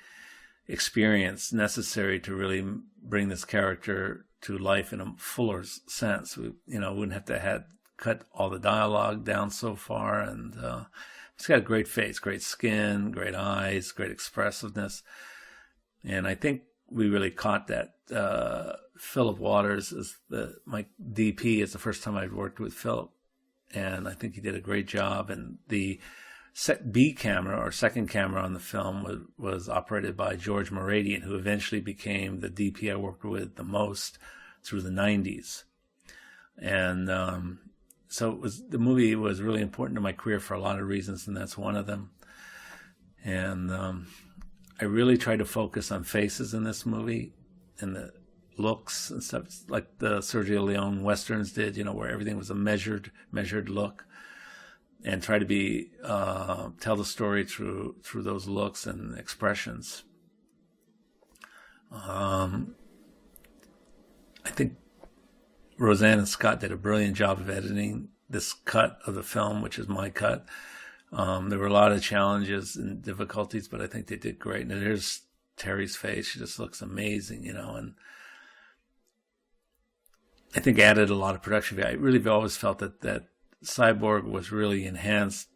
experience necessary to really bring this character to life in a fuller sense. We, wouldn't have to cut all the dialogue down so far, and he's got a great face, great skin, great eyes, great expressiveness, and I think we really caught that. Philip Waters is my DP. It's the first time I'd worked with Philip, and I think he did a great job. And the B camera, or second camera on the film, was operated by George Moradian, who eventually became the DP I worked with the most through the 90s. And so the movie was really important to my career for a lot of reasons, and that's one of them. And I really tried to focus on faces in this movie and the looks and stuff, like the Sergio Leone westerns did, where everything was a measured look, and try to be tell the story through those looks and expressions. I think Roseanne and Scott did a brilliant job of editing this cut of the film, which is my cut. There were a lot of challenges and difficulties, but I think they did great. And here's Terry's face. She just looks amazing, and I think added a lot of production value. I really have always felt that Cyborg was really enhanced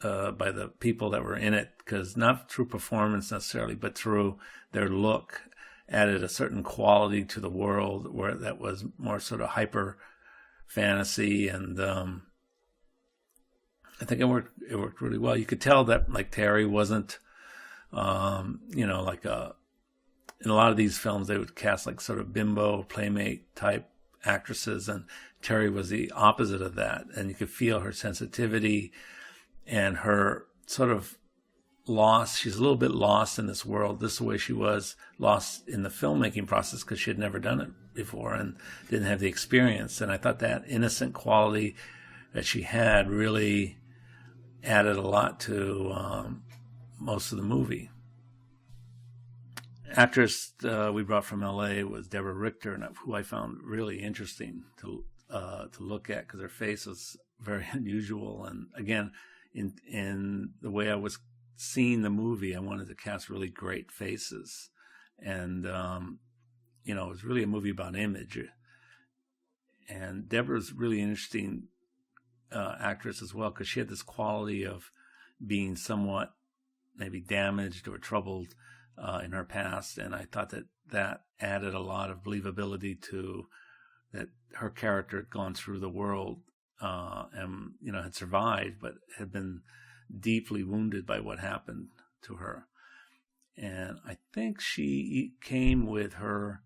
by the people that were in it, because not through performance necessarily, but through their look, added a certain quality to the world where that was more sort of hyper fantasy, and I think it worked really well. You could tell that, like, Terry wasn't, like in a lot of these films they would cast like sort of bimbo playmate type actresses, and Terry was the opposite of that. And you could feel her sensitivity and her sort of lost. She's a little bit lost in this world. This is the way she was lost in the filmmaking process, because she had never done it before and didn't have the experience. And I thought that innocent quality that she had really added a lot to most of the movie. Actress we brought from LA was Deborah Richter, who I found really interesting to look at, because her face was very unusual. And again, in the way I was seeing the movie, I wanted to cast really great faces, and it was really a movie about image. And Deborah's really interesting actress as well, because she had this quality of being somewhat maybe damaged or troubled in her past, and I thought that added a lot of believability to that. Her character had gone through the world and had survived, but had been deeply wounded by what happened to her. And I think she came with her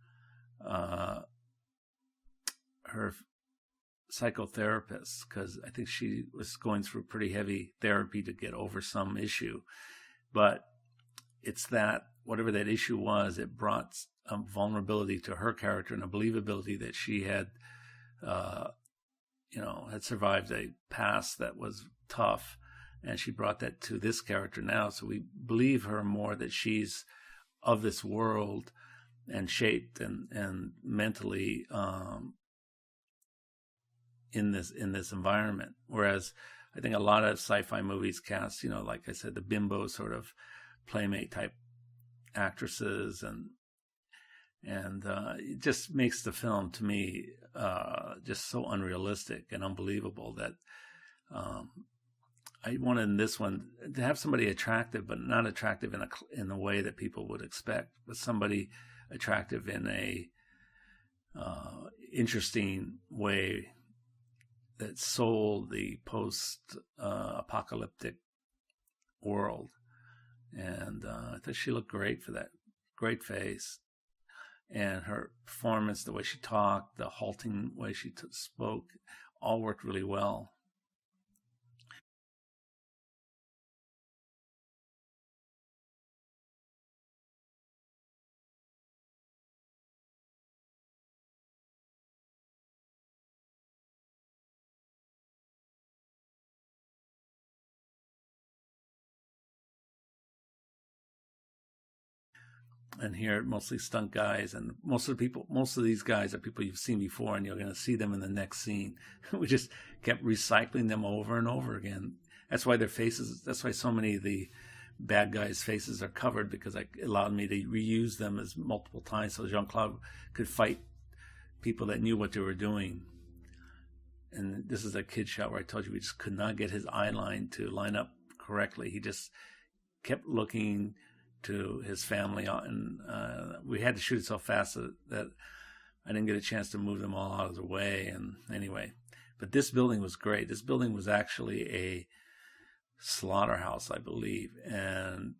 psychotherapist, because I think she was going through pretty heavy therapy to get over some issue. But it's that whatever that issue was, it brought a vulnerability to her character and a believability that she had had survived a past that was tough, and she brought that to this character now. So we believe her more that she's of this world and shaped and mentally in this environment. Whereas I think a lot of sci-fi movies cast, like I said, the bimbo sort of playmate type actresses, and it just makes the film, to me, just so unrealistic and unbelievable that I wanted in this one to have somebody attractive, but not attractive in the way that people would expect, but somebody attractive in a interesting way that sold the post-apocalyptic world. And I thought she looked great for that. Great face. And her performance, the way she talked, the halting way she spoke, all worked really well. And here, mostly stunt guys, and most of these guys are people you've seen before, and you're going to see them in the next scene. We just kept recycling them over and over again. That's why that's why so many of the bad guys' faces are covered, because it allowed me to reuse them as multiple times, so Jean-Claude could fight people that knew what they were doing. And this is a kid shot where I told you we just could not get his eye line to line up correctly. He just kept looking to his family, and we had to shoot it so fast that I didn't get a chance to move them all out of the way. And anyway, but this building was great. This building was actually a slaughterhouse, I believe, and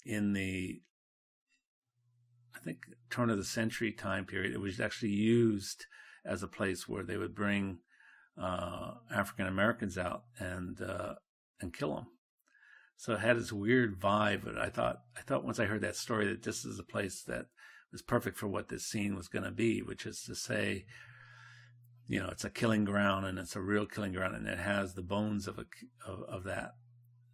in the, I think, turn of the century time period, it was actually used as a place where they would bring African Americans out and kill them. So it had this weird vibe, but I thought once I heard that story that this is a place that was perfect for what this scene was going to be, which is to say, it's a killing ground, and it's a real killing ground, and it has the bones of that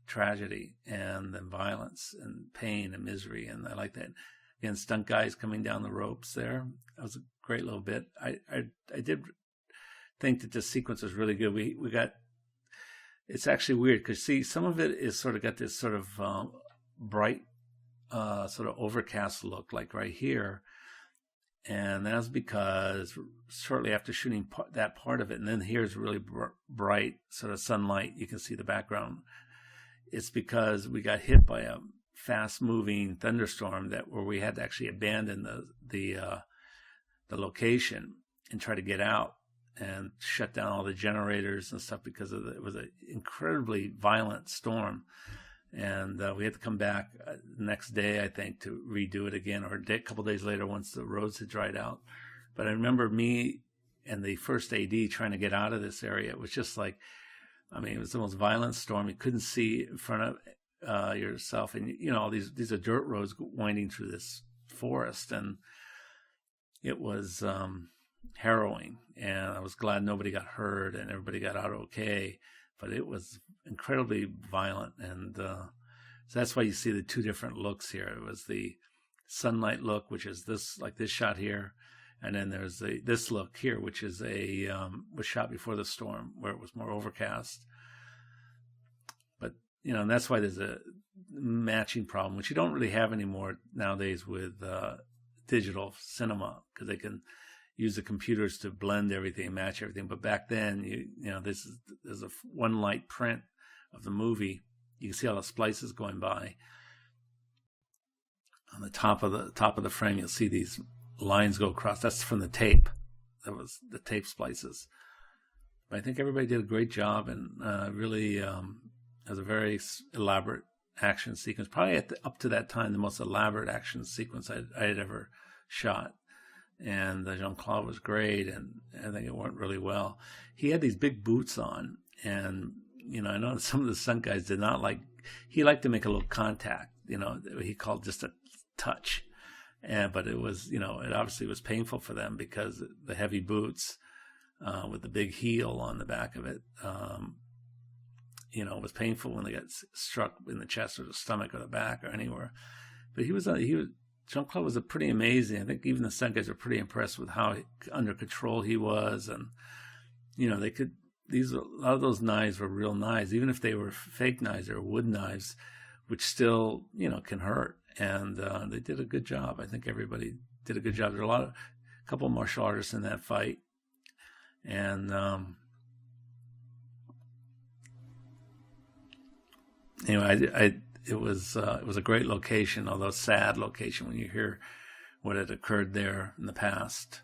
tragedy and then violence and pain and misery, and I like that. Again, stunt guys coming down the ropes there. That was a great little bit. I did think that this sequence was really good. We got. It's actually weird because, see, some of it is sort of got this sort of bright, sort of overcast look, like right here. And that's because shortly after shooting that part of it, and then here's really bright sort of sunlight, you can see the background. It's because we got hit by a fast-moving thunderstorm where we had to actually abandon the location and try to get out and shut down all the generators and stuff because it was an incredibly violent storm. And we had to come back the next day, I think, to redo it again, or a couple days later once the roads had dried out. But I remember me and the first AD trying to get out of this area. It was just like, it was the most violent storm. You couldn't see in front of yourself. And, these are dirt roads winding through this forest. And it was harrowing, and I was glad nobody got hurt and everybody got out okay, but it was incredibly violent. And so that's why you see the two different looks here. It was the sunlight look, which is this shot here, and then there's this look here, which is was shot before the storm, where it was more overcast. But and that's why there's a matching problem, which you don't really have anymore nowadays with digital cinema, because they can use the computers to blend everything, match everything. But back then, there's a one light print of the movie. You can see all the splices going by. On the top of the frame, you'll see these lines go across. That's from the tape. That was the tape splices. But I think everybody did a great job, and really it was a very elaborate action sequence. Probably up to that time, the most elaborate action sequence I had ever shot. And Jean-Claude was great, and I think it went really well. He had these big boots on, and I know some of the stunt guys did not like. He liked to make a little contact, he called just a touch, but it was, it obviously was painful for them because the heavy boots with the big heel on the back of it. It was painful when they got struck in the chest or the stomach or the back or anywhere. But Jean-Claude was a pretty amazing. I think even the stunt guys were pretty impressed with how under control he was, and a lot of those knives were real knives, even if they were fake knives or wood knives, which still can hurt. And they did a good job. I think everybody did a good job. There were a couple of martial artists in that fight, and it was a great location, although sad location when you hear what had occurred there in the past.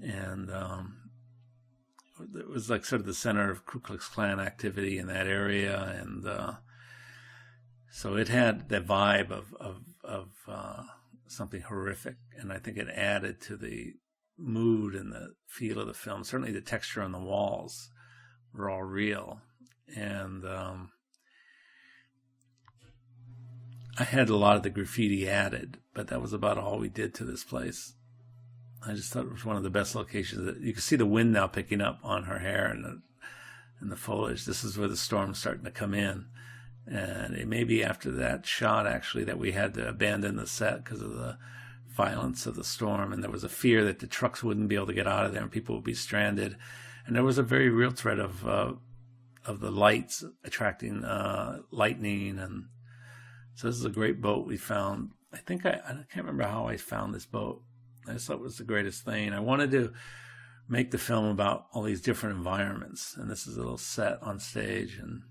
And it was like sort of the center of Ku Klux Klan activity in that area, and so it had that vibe of something horrific, and I think it added to the mood and the feel of the film. Certainly, the texture on the walls were all real, and I had a lot of the graffiti added, but that was about all we did to this place. I just thought it was one of the best locations. You can see the wind now picking up on her hair and the foliage. This is where the storm's starting to come in. And it may be after that shot, actually, that we had to abandon the set because of the violence of the storm. And there was a fear that the trucks wouldn't be able to get out of there and people would be stranded. And there was a very real threat of the lights attracting lightning. And so this is a great boat we found. I can't remember how I found this boat. I just thought it was the greatest thing. I wanted to make the film about all these different environments, and this is a little set on stage. And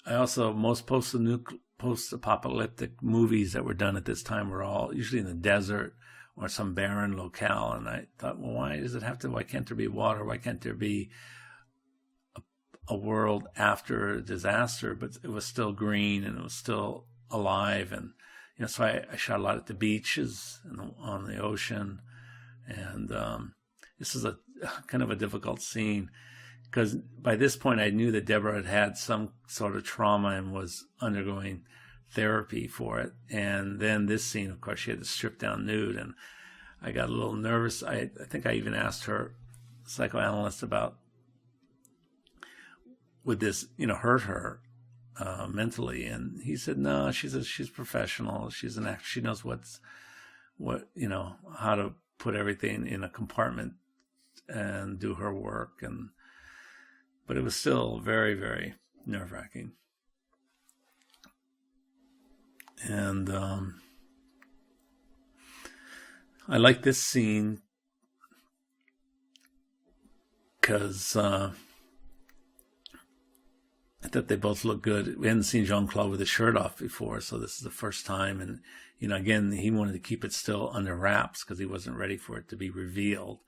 I also, most post-apocalyptic movies that were done at this time were all usually in the desert or some barren locale. And I thought, well, why can't there be water? Why can't there be a world after a disaster? But it was still green and it was still alive. And so I shot a lot at the beaches and on the ocean. And this is a kind of a difficult scene because by this point I knew that Deborah had some sort of trauma and was undergoing therapy for it. And then this scene, of course, she had to strip down nude, and I got a little nervous. I think I even asked her psychoanalyst about, would this hurt her mentally, and he said no, she's professional, she's an actor, she knows how to put everything in a compartment and do her work. But it was still very, very nerve-wracking. And I like this scene because I thought they both looked good. We hadn't seen Jean-Claude with his shirt off before, so this is the first time. And, again, he wanted to keep it still under wraps because he wasn't ready for it to be revealed.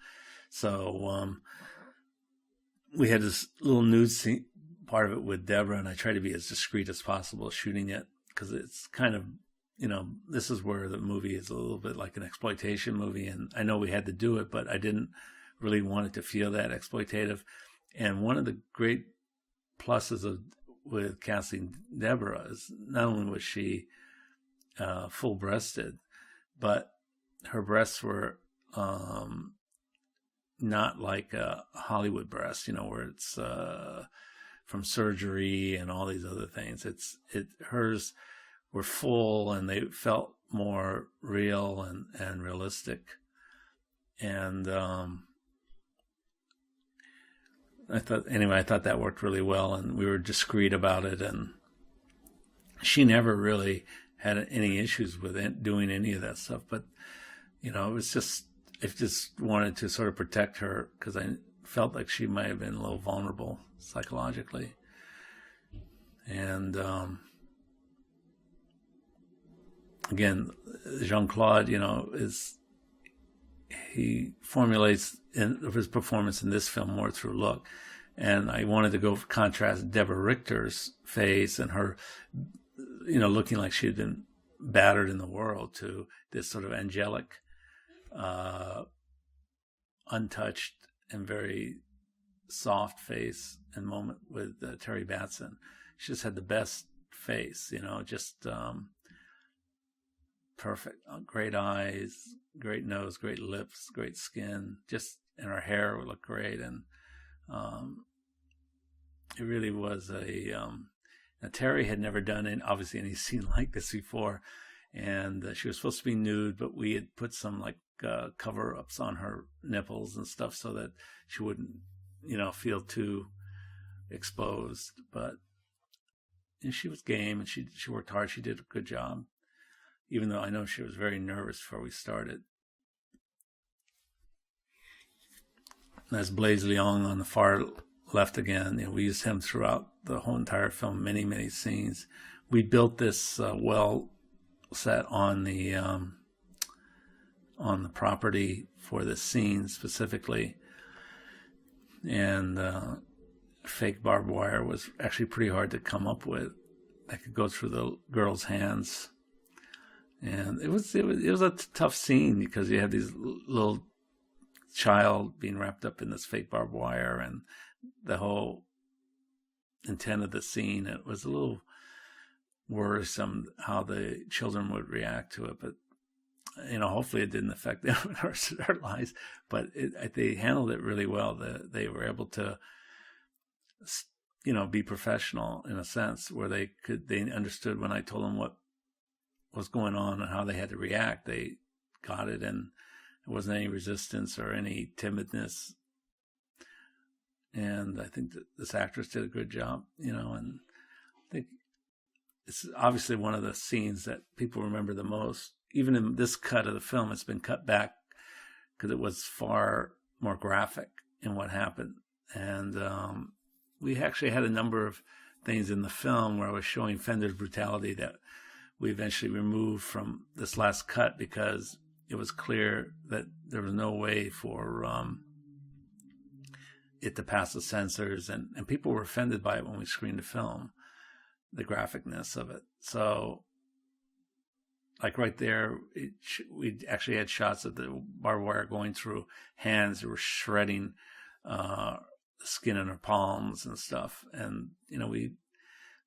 So we had this little nude scene, part of it with Deborah, and I tried to be as discreet as possible shooting it because it's kind of, this is where the movie is a little bit like an exploitation movie. And I know we had to do it, but I didn't really want it to feel that exploitative. And one of the great pluses with casting Deborah is not only was she full-breasted, but her breasts were not like a Hollywood breast, where it's from surgery and all these other things. Hers were full and they felt more real and realistic. And I thought that worked really well, and we were discreet about it, and she never really had any issues with doing any of that stuff. But, I just wanted to sort of protect her because I felt like she might have been a little vulnerable psychologically. And, again, Jean-Claude, he formulates his performance in this film more through look. And I wanted to go contrast Deborah Richter's face and her, looking like she had been battered in the world to this sort of angelic, untouched and very soft face and moment with Terry Batson. She just had the best face, just perfect. Great eyes, great nose, great lips, great skin, just and her hair would look great. And it really was now Terry had never done obviously any scene like this before, and she was supposed to be nude, but we had put some like cover-ups on her nipples and stuff so that she wouldn't, feel too exposed. But she was game, and she worked hard. She did a good job, even though I know she was very nervous before we started. And that's Blaise Leong on the far left again. We used him throughout the whole entire film, many, many scenes. We built this well set on the property for this scene specifically, and fake barbed wire was actually pretty hard to come up with that could go through the girl's hands. And it was a tough scene because you have these little child being wrapped up in this fake barbed wire, and the whole intent of the scene, it was a little worrisome how the children would react to it. But hopefully it didn't affect them in our lives. But they handled it really well. They were able to be professional in a sense, where they understood when I told them what was going on and how they had to react. They got it, and there wasn't any resistance or any timidness. And I think that this actress did a good job, and I think it's obviously one of the scenes that people remember the most. Even in this cut of the film, it's been cut back because it was far more graphic in what happened. And we actually had a number of things in the film where I was showing Fender's brutality that we eventually removed from this last cut because it was clear that there was no way for it to pass the censors, and people were offended by it when we screened the film, the graphicness of it. So, like right there, we actually had shots of the barbed wire going through hands that were shredding the skin in her palms and stuff. And, we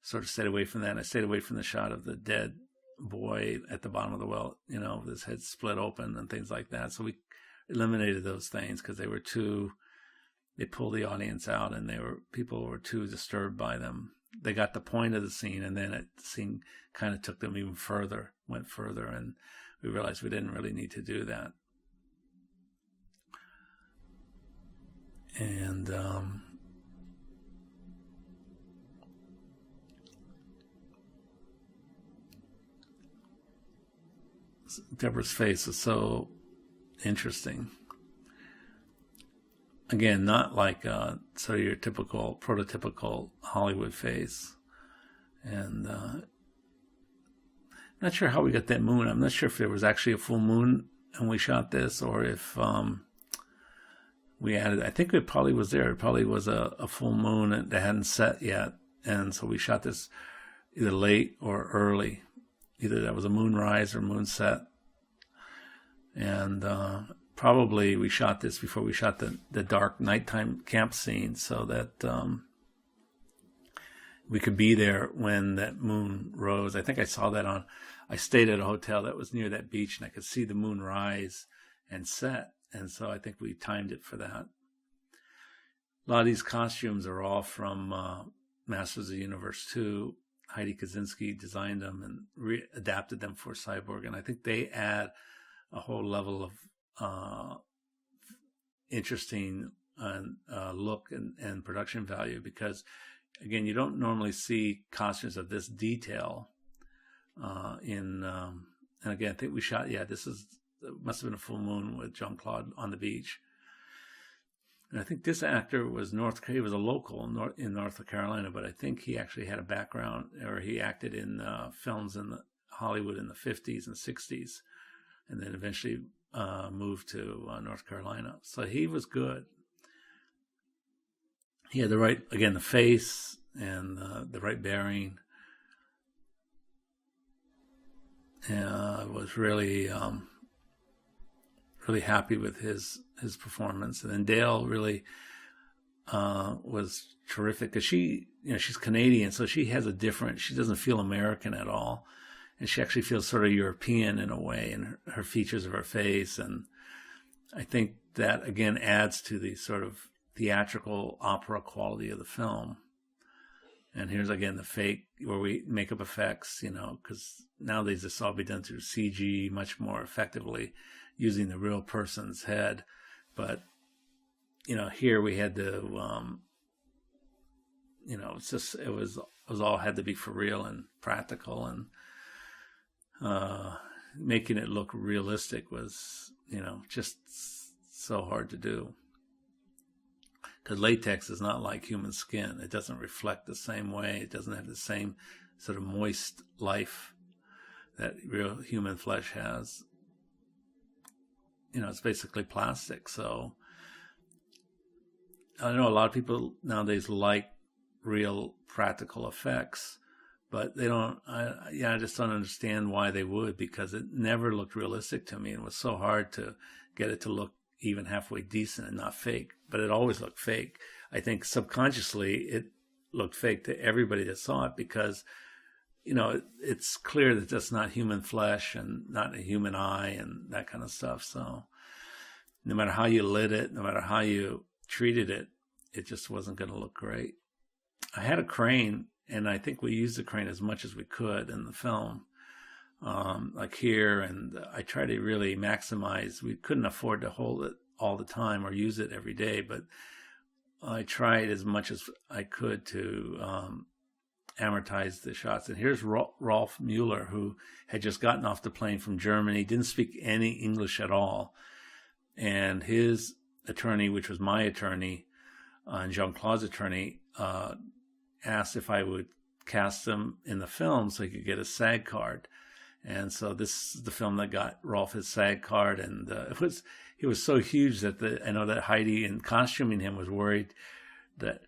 sort of stayed away from that. And I stayed away from the shot of the dead boy at the bottom of the well, with his head split open and things like that. So we eliminated those things because they pulled the audience out, and people were too disturbed by them. They got the point of the scene, and then the scene kind of took them even further, went further, and we realized we didn't really need to do that. And Deborah's face is so interesting. Again, not like sort of your typical, prototypical Hollywood face. And not sure how we got that moon. I'm not sure if there was actually a full moon and we shot this, or if we added, I think it probably was there. It probably was a full moon that hadn't set yet. And so we shot this either late or early. Either that was a moonrise or moonset. And probably we shot this before we shot the dark nighttime camp scene so that we could be there when that moon rose. I think I saw that I stayed at a hotel that was near that beach, and I could see the moon rise and set. And so I think we timed it for that. A lot of these costumes are all from Masters of the Universe 2. Heidi Kaczynski designed them and adapted them for Cyborg. And I think they add a whole level of interesting look and production value, because, again, you don't normally see costumes of this detail and again, I think we shot, must have been a full moon with Jean-Claude on the beach. And I think this actor was he was a local in North Carolina, but I think he actually had a background, or he acted in films in Hollywood in the 50s and 60s, and then eventually moved to North Carolina. So he was good. He had the face and the right bearing. And was really happy with his performance. And then Dale really was terrific, because she's Canadian, so she doesn't feel American at all. And she actually feels sort of European in a way, in her features of her face. And I think that again adds to the sort of theatrical opera quality of the film. And here's again the fake, where we makeup effects, because nowadays this all be done through CG much more effectively, using the real person's head. But here we had to, it was all had to be for real and practical, and making it look realistic was, just so hard to do. Because latex is not like human skin. It doesn't reflect the same way. It doesn't have the same sort of moist life that real human flesh has. It's basically plastic. So I know a lot of people nowadays like real practical effects, but they don't. I just don't understand why they would, because it never looked realistic to me, and it was so hard to get it to look even halfway decent and not fake. But it always looked fake. I think subconsciously it looked fake to everybody that saw it, because it's clear that that's not human flesh and not a human eye and that kind of stuff. So no matter how you lit it, no matter how you treated it, it just wasn't going to look great. I had a crane, and I think we used the crane as much as we could in the film, like here, and I tried to really maximize. We couldn't afford to hold it all the time or use it every day, but I tried as much as I could to amortize the shots. And here's Rolf Mueller, who had just gotten off the plane from Germany, didn't speak any English at all, and his attorney, which was my attorney and Jean-Claude's attorney, asked if I would cast him in the film so he could get a SAG card. And so this is the film that got Rolf his SAG card, and he was so huge that I know that Heidi, in costuming him, was worried that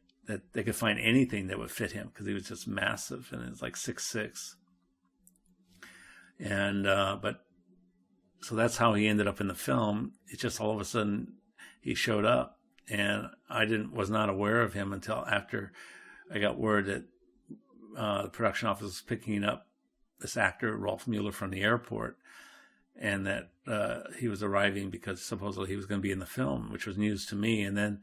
they could find anything that would fit him, because he was just massive, and it's like 6'6". And but so that's how he ended up in the film. It's just all of a sudden he showed up, and I was not aware of him until after I got word that the production office was picking up this actor, Rolf Mueller, from the airport, and that he was arriving because supposedly he was going to be in the film, which was news to me. And then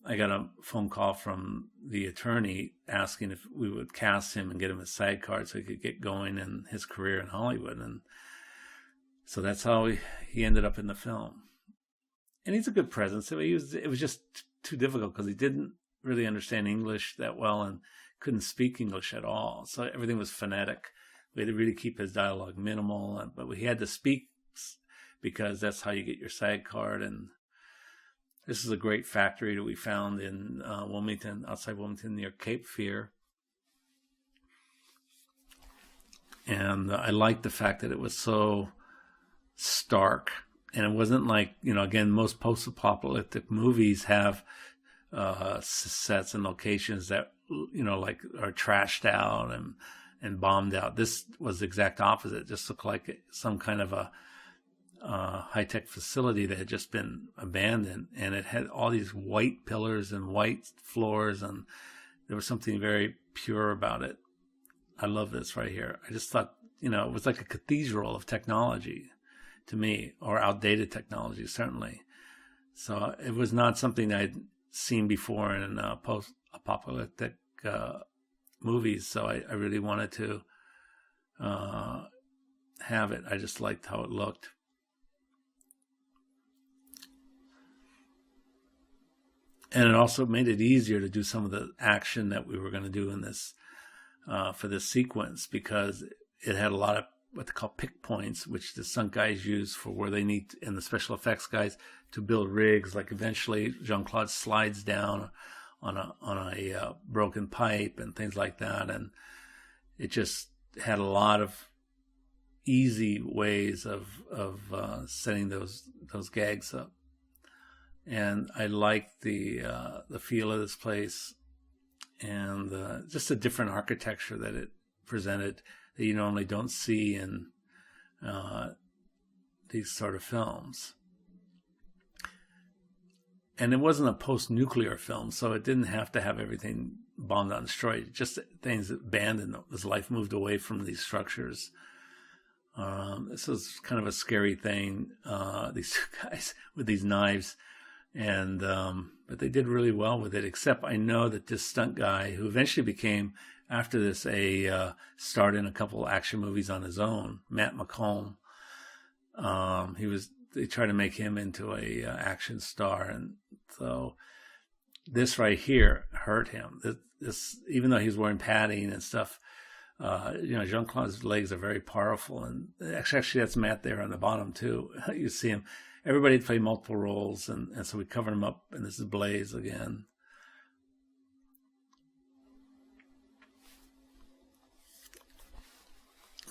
I got a phone call from the attorney asking if we would cast him and get him a SAG card so he could get going in his career in Hollywood. And so that's how he ended up in the film. And he's a good presence. It was just too difficult because he didn't really understand English that well and couldn't speak English at all. So everything was phonetic. We had to really keep his dialogue minimal, but we had to speak because that's how you get your SAG card. And this is a great factory that we found in Wilmington, outside Wilmington, near Cape Fear. And I liked the fact that it was so stark. And it wasn't like, again, most post-apocalyptic movies have sets and locations that, like are trashed out and bombed out. This was the exact opposite. It just looked like some kind of a high-tech facility that had just been abandoned, and it had all these white pillars and white floors, and there was something very pure about it. I love this right here. I just thought, it was like a cathedral of technology to me, or outdated technology, certainly. So it was not something I'd seen before in post-apocalyptic movies, so I really wanted to have it. I just liked how it looked. And it also made it easier to do some of the action that we were going to do in this for this sequence, because it had a lot of what they call pick points, which the stunt guys use for where they need, and the special effects guys, to build rigs. Like eventually Jean-Claude slides down on a broken pipe and things like that, and it just had a lot of easy ways of setting those gags up. And I liked the feel of this place, and just a different architecture that it presented that you normally don't see in these sort of films. And it wasn't a post-nuclear film, so it didn't have to have everything bombed out and destroyed. Just things abandoned as life moved away from these structures. This is kind of a scary thing. These two guys with these knives, and but they did really well with it. Except I know that this stunt guy, who eventually became after this starred in a couple action movies on his own, Matt McComb. They tried to make him into a action star, and so this right here hurt him. This even though he's wearing padding and stuff. Jean-Claude's legs are very powerful, and actually that's Matt there on the bottom too. You see him. Everybody played multiple roles, and so we covered him up. And this is Blaze again.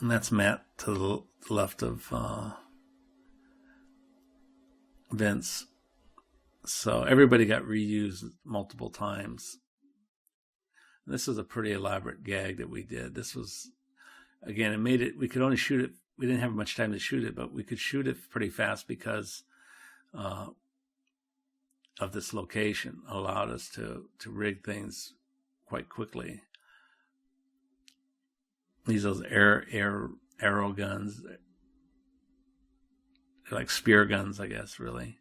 And that's Matt to the left of Vince. So everybody got reused multiple times. This is a pretty elaborate gag that we did. This was, again, it made it, we could only shoot it, we didn't have much time to shoot it, but we could shoot it pretty fast because of this location. Allowed us to rig things quite quickly. These are those arrow guns. They're like spear guns, I guess, really.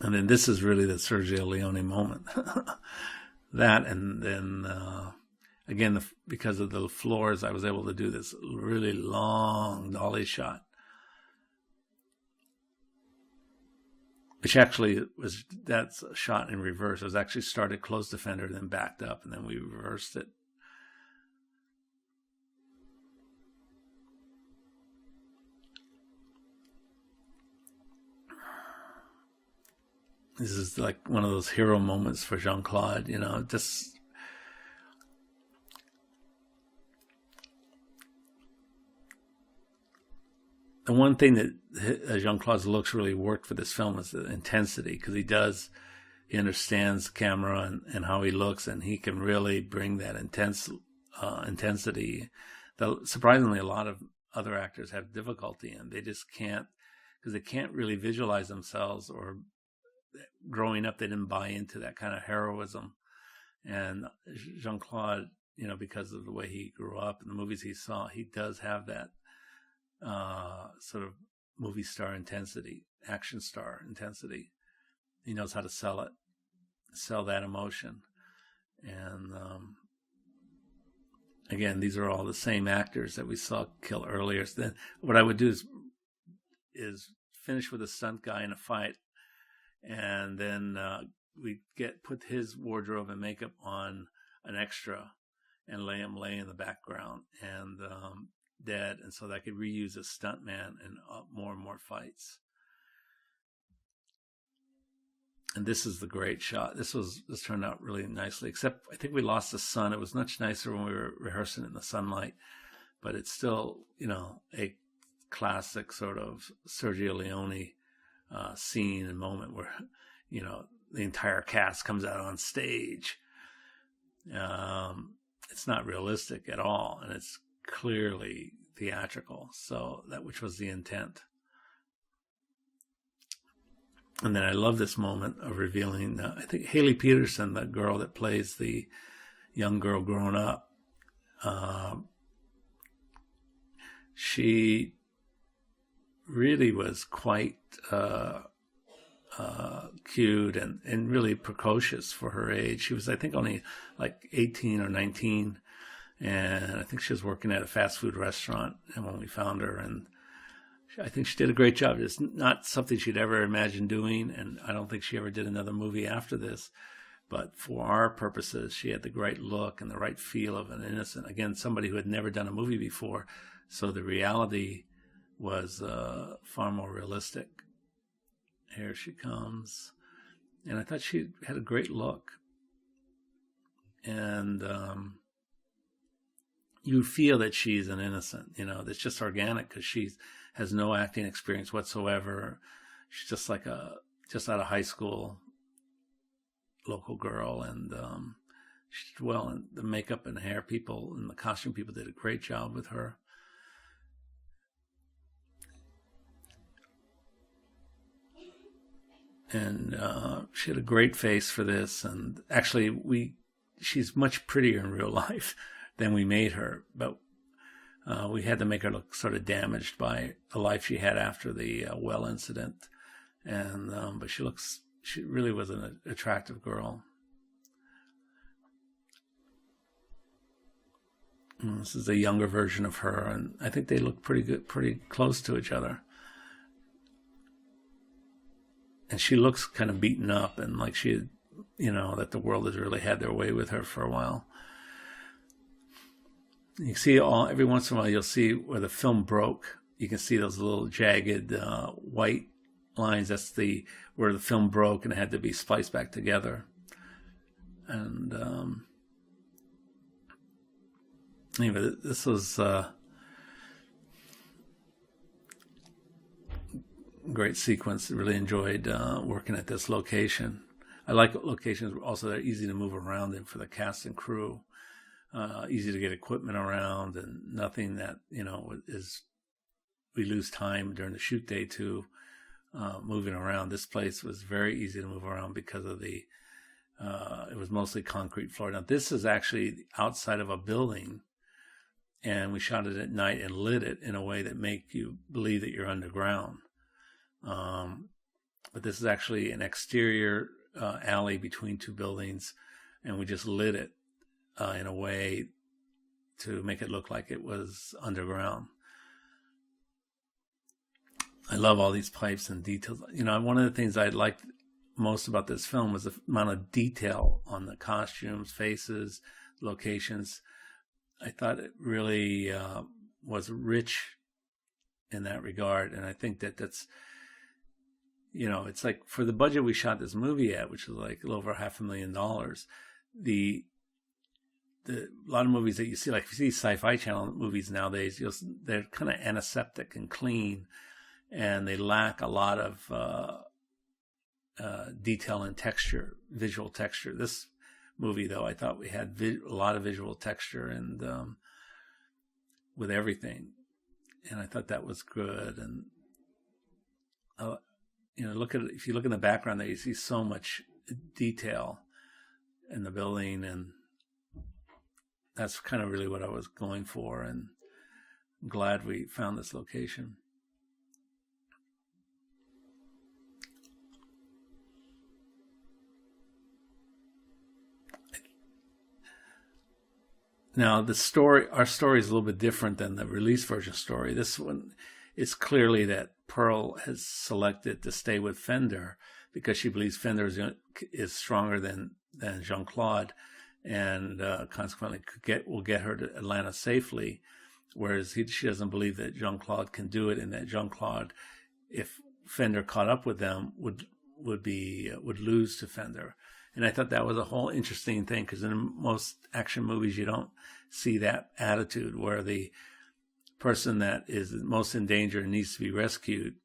And then this is really the Sergio Leone moment. That, and then again, because of the floors, I was able to do this really long dolly shot, which actually that's a shot in reverse. It was actually started close defender, then backed up, and then we reversed it. This is like one of those hero moments for Jean-Claude, just the one thing that Jean-Claude's looks really worked for this film is the intensity, because he understands camera and how he looks, and he can really bring that intensity that surprisingly a lot of other actors have difficulty in. They just can't, because they can't really visualize themselves, or growing up, they didn't buy into that kind of heroism. And Jean-Claude, because of the way he grew up and the movies he saw, he does have that sort of movie star intensity, action star intensity. He knows how to sell that emotion. And again, these are all the same actors that we saw kill earlier. So then what I would do is finish with a stunt guy in a fight, and then we put his wardrobe and makeup on an extra and lay in the background and dead, and so that I could reuse a stuntman in more and more fights. And this is the great shot. This turned out really nicely, except I think we lost the sun. It was much nicer when we were rehearsing in the sunlight, but it's still, a classic sort of Sergio Leone scene and moment where, the entire cast comes out on stage. It's not realistic at all, and it's clearly theatrical. So which was the intent. And then I love this moment of revealing, I think Haley Peterson, the girl that plays the young girl growing up, she really was quite cute and really precocious for her age. She was, I think, only like 18 or 19, and I think she was working at a fast food restaurant. And when we found her, and I think she did a great job. It's not something she'd ever imagined doing, and I don't think she ever did another movie after this. But for our purposes, she had the right look and the right feel of an innocent. Again, somebody who had never done a movie before, so the reality was far more realistic. Here she comes. And I thought she had a great look. And you feel that she's an innocent, that's just organic, because she has no acting experience whatsoever. She's just like just out of high school, local girl. And she did well. And the makeup and hair people and the costume people did a great job with her. And she had a great face for this. And actually, she's much prettier in real life than we made her. But we had to make her look sort of damaged by the life she had after the well incident. And but she really was an attractive girl. And this is a younger version of her, and I think they look pretty close to each other. And she looks kind of beaten up, and like she had, that the world has really had their way with her for a while. You see every once in a while you'll see where the film broke. You can see those little jagged white lines. That's where the film broke and it had to be spliced back together. And anyway, this was a great sequence. Really enjoyed working at this location. I like locations also that are easy to move around in for the cast and crew. Easy to get equipment around, and nothing that we lose time during the shoot day to moving around. This place was very easy to move around because of it was mostly concrete floor. Now this is actually outside of a building, and we shot it at night and lit it in a way that make you believe that you're underground. But this is actually an exterior alley between two buildings, and we just lit it in a way to make it look like it was underground. I love all these pipes and details. One of the things I liked most about this film was the amount of detail on the costumes, faces, locations. I thought it really was rich in that regard, and I think that's, it's like for the budget we shot this movie at, which was like a little over $500,000. A lot of movies that you see, like if you see Sci-Fi Channel movies nowadays, they're kind of antiseptic and clean, and they lack a lot of detail and texture, visual texture. This movie, though, I thought we had a lot of visual texture and with everything, and I thought that was good. And if you look in the background there, you see so much detail in the building, and that's kind of really what I was going for, and I'm glad we found this location. Now, our story is a little bit different than the release version story. This one, it's clearly that Pearl has selected to stay with Fender because she believes Fender is stronger than Jean-Claude, and consequently will get her to Atlanta safely, whereas she doesn't believe that Jean-Claude can do it, and that Jean-Claude, if Fender caught up with them, would lose to Fender. And I thought that was a whole interesting thing, because in most action movies you don't see that attitude, where the person that is most in danger and needs to be rescued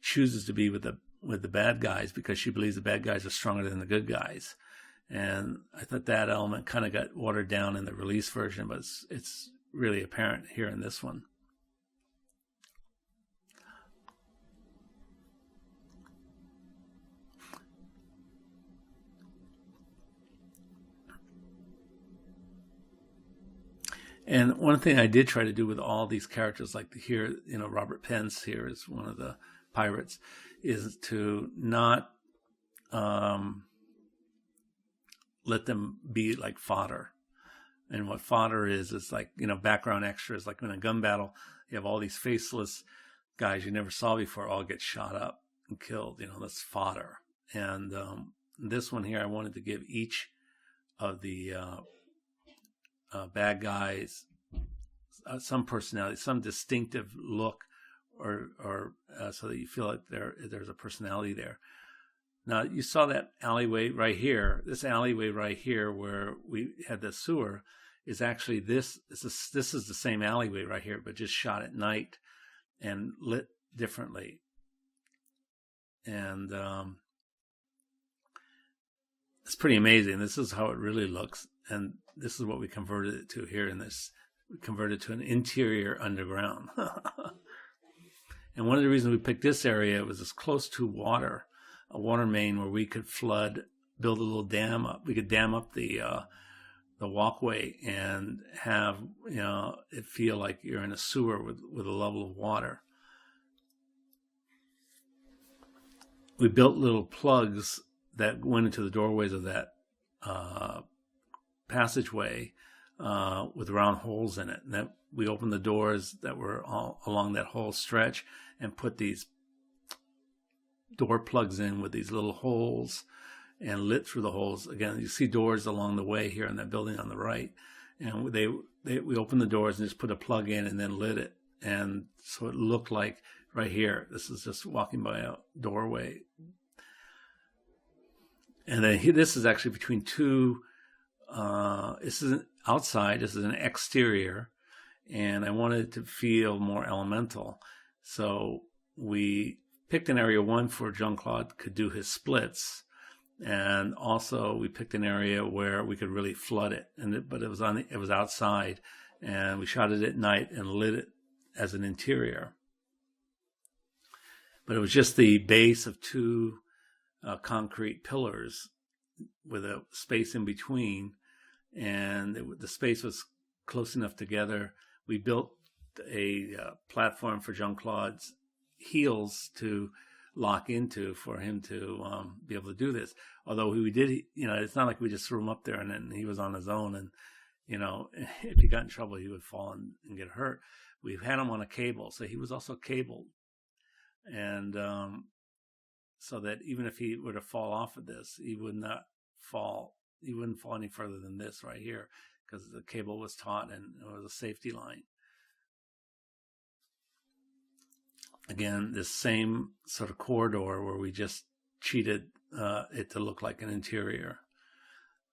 chooses to be with the bad guys because she believes the bad guys are stronger than the good guys. And I thought that element kind of got watered down in the release version, but it's really apparent here in this one. And one thing I did try to do with all these characters, like here, Robert Pence here is one of the pirates, is to not let them be like fodder. And what fodder is like, background extras. Like in a gun battle, you have all these faceless guys you never saw before all get shot up and killed. That's fodder. And this one here, I wanted to give each of the bad guys some personality, some distinctive look, or so that you feel like there's a personality there. Now, you saw that alleyway right here. This alleyway right here where we had the sewer is actually this is the same alleyway right here, but just shot at night and lit differently. And it's pretty amazing. This is how it really looks. And this is what we converted it to here in this. We converted it to an interior underground. And one of the reasons we picked this area was it's close to water, a water main where we could build a little dam up. We could dam up the the walkway and have, it feel like you're in a sewer with a level of water. We built little plugs that went into the doorways of that passageway with round holes in it. And that we opened the doors that were all along that whole stretch and put these door plugs in with these little holes and lit through the holes. Again, you see doors along the way here in that building on the right. And we opened the doors and just put a plug in and then lit it. And so it looked like right here, this is just walking by a doorway. And then here, this is actually between two, this isn't outside, this is an exterior. And I wanted it to feel more elemental. So we picked an area one for Jean-Claude could do his splits. And also we picked an area where we could really flood it. But it was outside, and we shot it at night and lit it as an interior. But it was just the base of two concrete pillars with a space in between. And the space was close enough together. We built a platform for Jean-Claude's heels to lock into for him to be able to do this. Although we did, it's not like we just threw him up there and then he was on his own. And, if he got in trouble, he would fall and get hurt. We've had him on a cable, so he was also cabled. And so that even if he were to fall off of this, he would not fall. He wouldn't fall any further than this right here, because the cable was taut and it was a safety line. Again, this same sort of corridor where we just cheated it to look like an interior.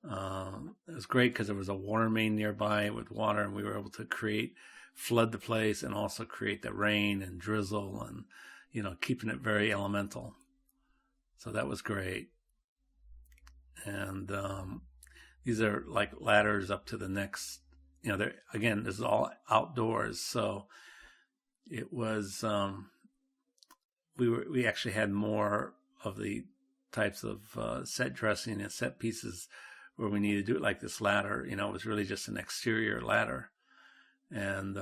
It was great because there was a water main nearby with water, and we were able to flood the place and also create the rain and drizzle and, keeping it very elemental. So that was great. And these are like ladders up to the next, again, this is all outdoors. So it was, we actually had more of the types of set dressing and set pieces where we needed to do it, like this ladder. It was really just an exterior ladder. And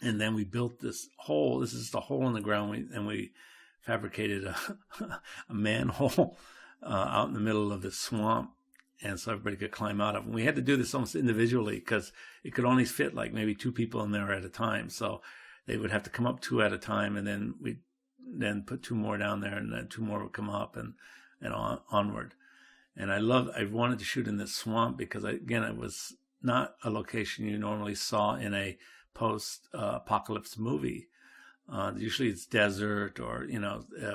then we built this hole. This is the hole in the ground, and we fabricated a manhole out in the middle of this swamp, and so everybody could climb out of it. And we had to do this almost individually because it could only fit like maybe two people in there at a time. So they would have to come up two at a time, and then we'd put two more down there, and then two more would come up and onward. And I wanted to shoot in this swamp because, again, it was not a location you normally saw in a post-apocalypse movie. Usually it's desert or,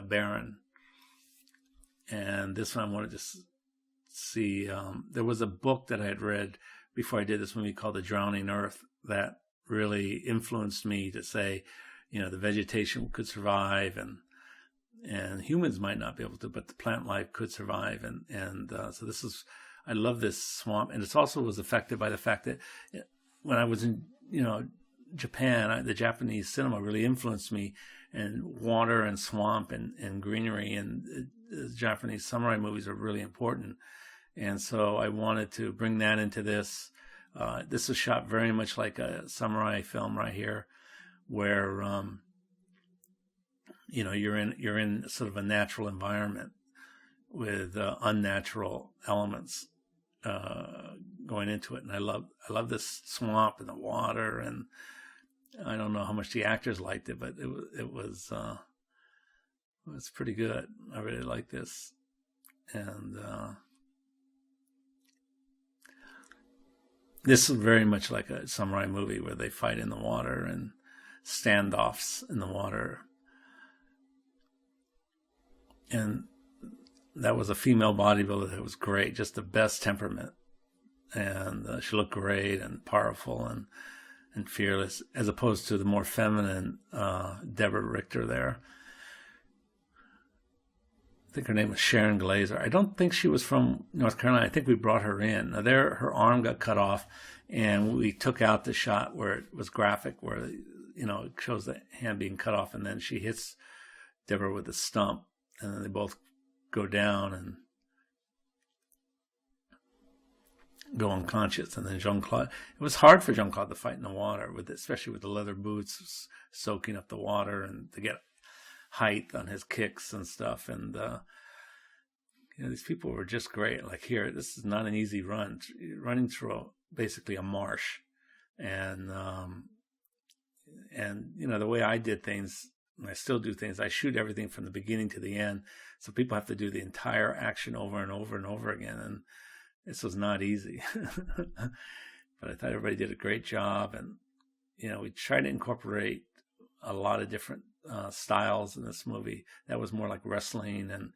barren. And this one I wanted to see. There was a book that I had read before I did this movie called The Drowning Earth that really influenced me to say, the vegetation could survive and humans might not be able to, but the plant life could survive. And so I love this swamp. And it also was affected by the fact that when I was in, Japan, the Japanese cinema really influenced me, and water and swamp and greenery, and the Japanese samurai movies are really important. And so I wanted to bring that into this. This is shot very much like a samurai film right here, where you're in sort of a natural environment with unnatural elements going into it. And I love this swamp and the water, and I don't know how much the actors liked it, but it was pretty good. I really like this. And this is very much like a samurai movie where they fight in the water and standoffs in the water. And that was a female bodybuilder that was great, just the best temperament. And she looked great and powerful and fearless, as opposed to the more feminine Deborah Richter there. I think her name was Sharon Glazer. I don't think she was from North Carolina. I think we brought her in. Now her arm got cut off, and we took out the shot where it was graphic, where it shows the hand being cut off, and then she hits Deborah with a stump, and then they both go down, go unconscious. And then Jean-Claude, it was hard for Jean-Claude to fight in the water, especially with the leather boots soaking up the water, and to get height on his kicks and stuff. And these people were just great. Like here, this is not an easy run, running through basically a marsh. And the way I did things, and I still do things, I shoot everything from the beginning to the end. So people have to do the entire action over and over and over again. And this was not easy. But I thought everybody did a great job. And, we tried to incorporate a lot of different styles in this movie. That was more like wrestling and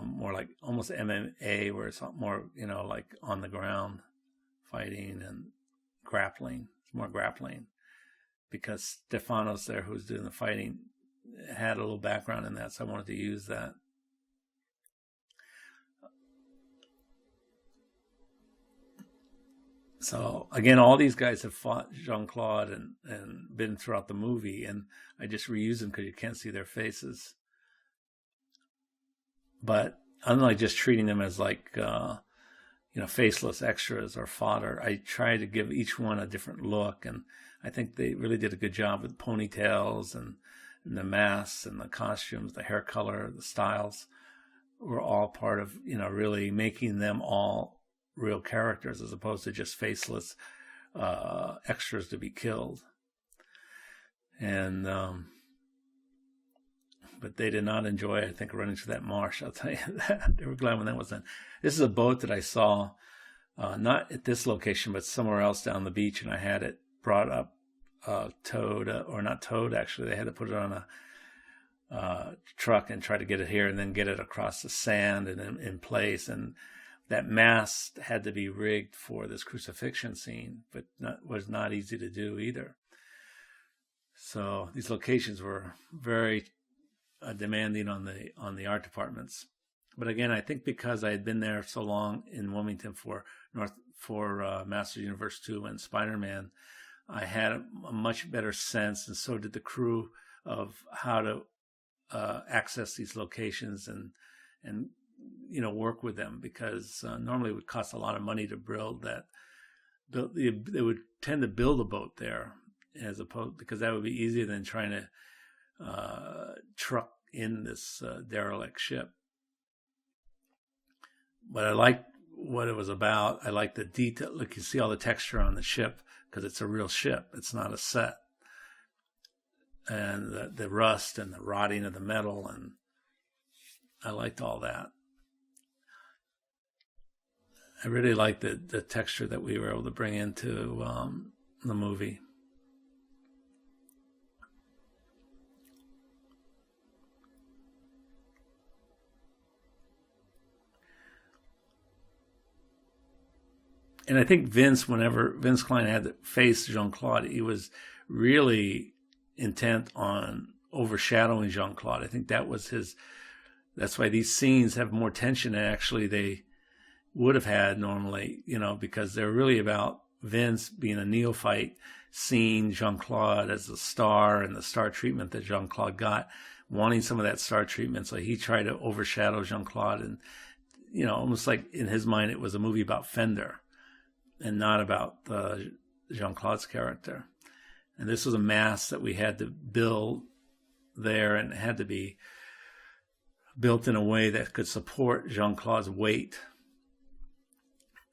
more like almost MMA, where it's more, like on the ground fighting and grappling. It's more grappling, because Stefano's there, who's doing the fighting, had a little background in that, so I wanted to use that. So again, all these guys have fought Jean-Claude and been throughout the movie, and I just reuse them because you can't see their faces. But unlike just treating them as like faceless extras or fodder, I try to give each one a different look, and I think they really did a good job with ponytails and the masks and the costumes, the hair color, the styles were all part of really making them all real characters, as opposed to just faceless extras to be killed. And but they did not enjoy, I think, running through that marsh. I'll tell you that. They were glad when that was done. This is a boat that I saw, not at this location, but somewhere else down the beach, and I had it brought up, towed, or not towed, actually. They had to put it on a truck and try to get it here, and then get it across the sand and in place. And that mast had to be rigged for this crucifixion scene, but was not easy to do either. So these locations were very demanding on the art departments. But again, I think because I had been there so long in Wilmington for Masters Universe 2 and Spider-Man, I had a much better sense, and so did the crew, of how to access these locations and work with them, because normally it would cost a lot of money to build that. They would tend to build a boat there, as opposed, because that would be easier than trying to truck in this derelict ship. But I liked what it was about. I liked the detail. Look, you see all the texture on the ship, because it's a real ship. It's not a set. And the rust and the rotting of the metal, and I liked all that. I really liked the texture that we were able to bring into the movie. And I think whenever Vince Klein had to face Jean-Claude, he was really intent on overshadowing Jean-Claude. I think that was that's why these scenes have more tension than actually they would have had normally, because they're really about Vince being a neophyte, seeing Jean-Claude as a star and the star treatment that Jean-Claude got, wanting some of that star treatment. So he tried to overshadow Jean-Claude, and, almost like in his mind, it was a movie about Fender and not about Jean-Claude's character. And this was a mask that we had to build there, and it had to be built in a way that could support Jean-Claude's weight.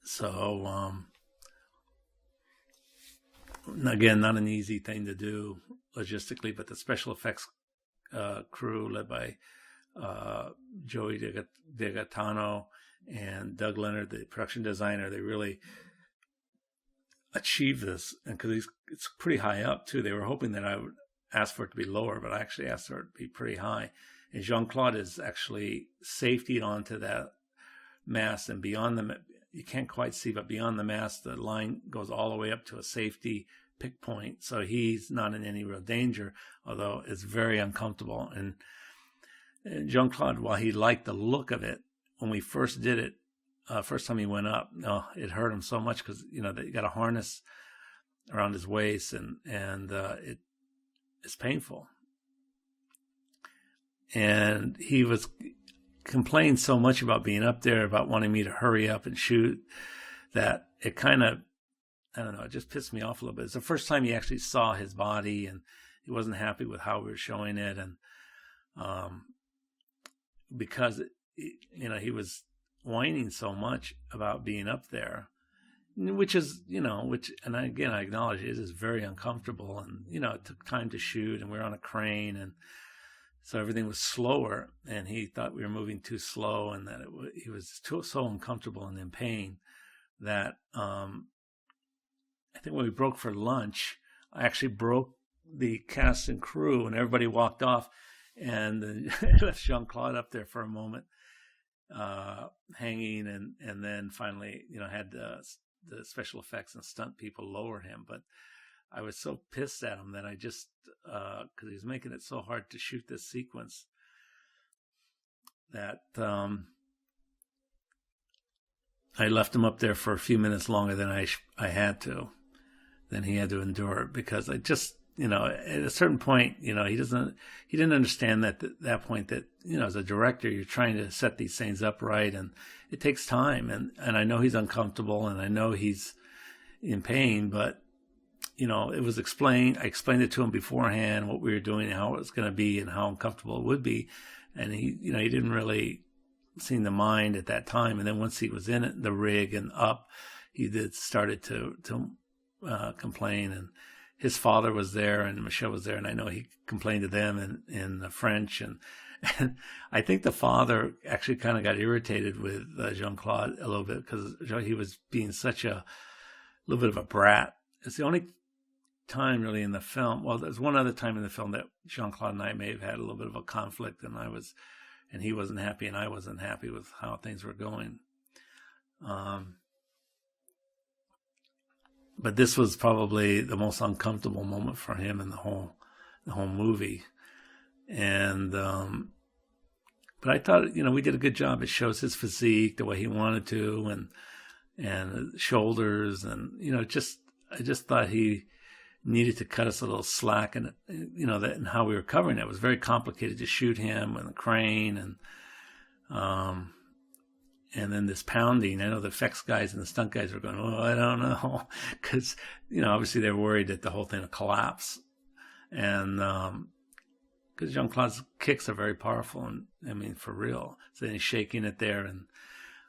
So, again, not an easy thing to do logistically, but the special effects crew, led by Joey DeGaetano and Doug Leonard, the production designer, they really achieved this. And because it's pretty high up, too. They were hoping that I would ask for it to be lower, but I actually asked for it to be pretty high. And Jean-Claude is actually safetied onto that mast, and beyond you can't quite see, but beyond the mast, the line goes all the way up to a safety pick point. So he's not in any real danger, although it's very uncomfortable. And Jean-Claude, while he liked the look of it, when we first did it, first time he went up, it hurt him so much, because, they got a harness around his waist, and it's painful. And he was complained so much about being up there, about wanting me to hurry up and shoot, that it kind of, I don't know, it just pissed me off a little bit. It's the first time he actually saw his body, and he wasn't happy with how we were showing it. And because, he was whining so much about being up there, which is, and again, I acknowledge it is very uncomfortable. And, it took time to shoot, and we were on a crane, and so everything was slower, and he thought we were moving too slow, and that he was so uncomfortable and in pain that I think when we broke for lunch, I actually broke the cast and crew, and everybody walked off, and left Jean-Claude up there for a moment, hanging, and then finally, had the special effects and stunt people lower him. But I was so pissed at him that I just, because he was making it so hard to shoot this sequence, that I left him up there for a few minutes longer than I had to. Then he had to endure it, because I just, at a certain point, he didn't understand that point that, as a director, you're trying to set these things up right, and it takes time. And I know he's uncomfortable, and I know he's in pain, but, it was explained. I explained it to him beforehand, what we were doing, and how it was going to be, and how uncomfortable it would be. And he, he didn't really seem to mind at that time. And then once he was in it, the rig and up, he started to complain. And his father was there, and Michelle was there, and I know he complained to them in French. And I think the father actually kind of got irritated with Jean-Claude a little bit, because he was being such a little bit of a brat. It's the only time really in the film. Well, there's one other time in the film that Jean-Claude and I may have had a little bit of a conflict, and he wasn't happy, and I wasn't happy with how things were going. But this was probably the most uncomfortable moment for him in the whole movie. And but I thought, we did a good job. It shows his physique the way he wanted to, and shoulders, and I just thought he needed to cut us a little slack, and that, and how we were covering it. It was very complicated to shoot him and the crane, and then this pounding. I know the effects guys and the stunt guys were going, "Oh, I don't know," because obviously they were worried that the whole thing would collapse, and because Jean-Claude's kicks are very powerful, and I mean, for real. So he's shaking it there, and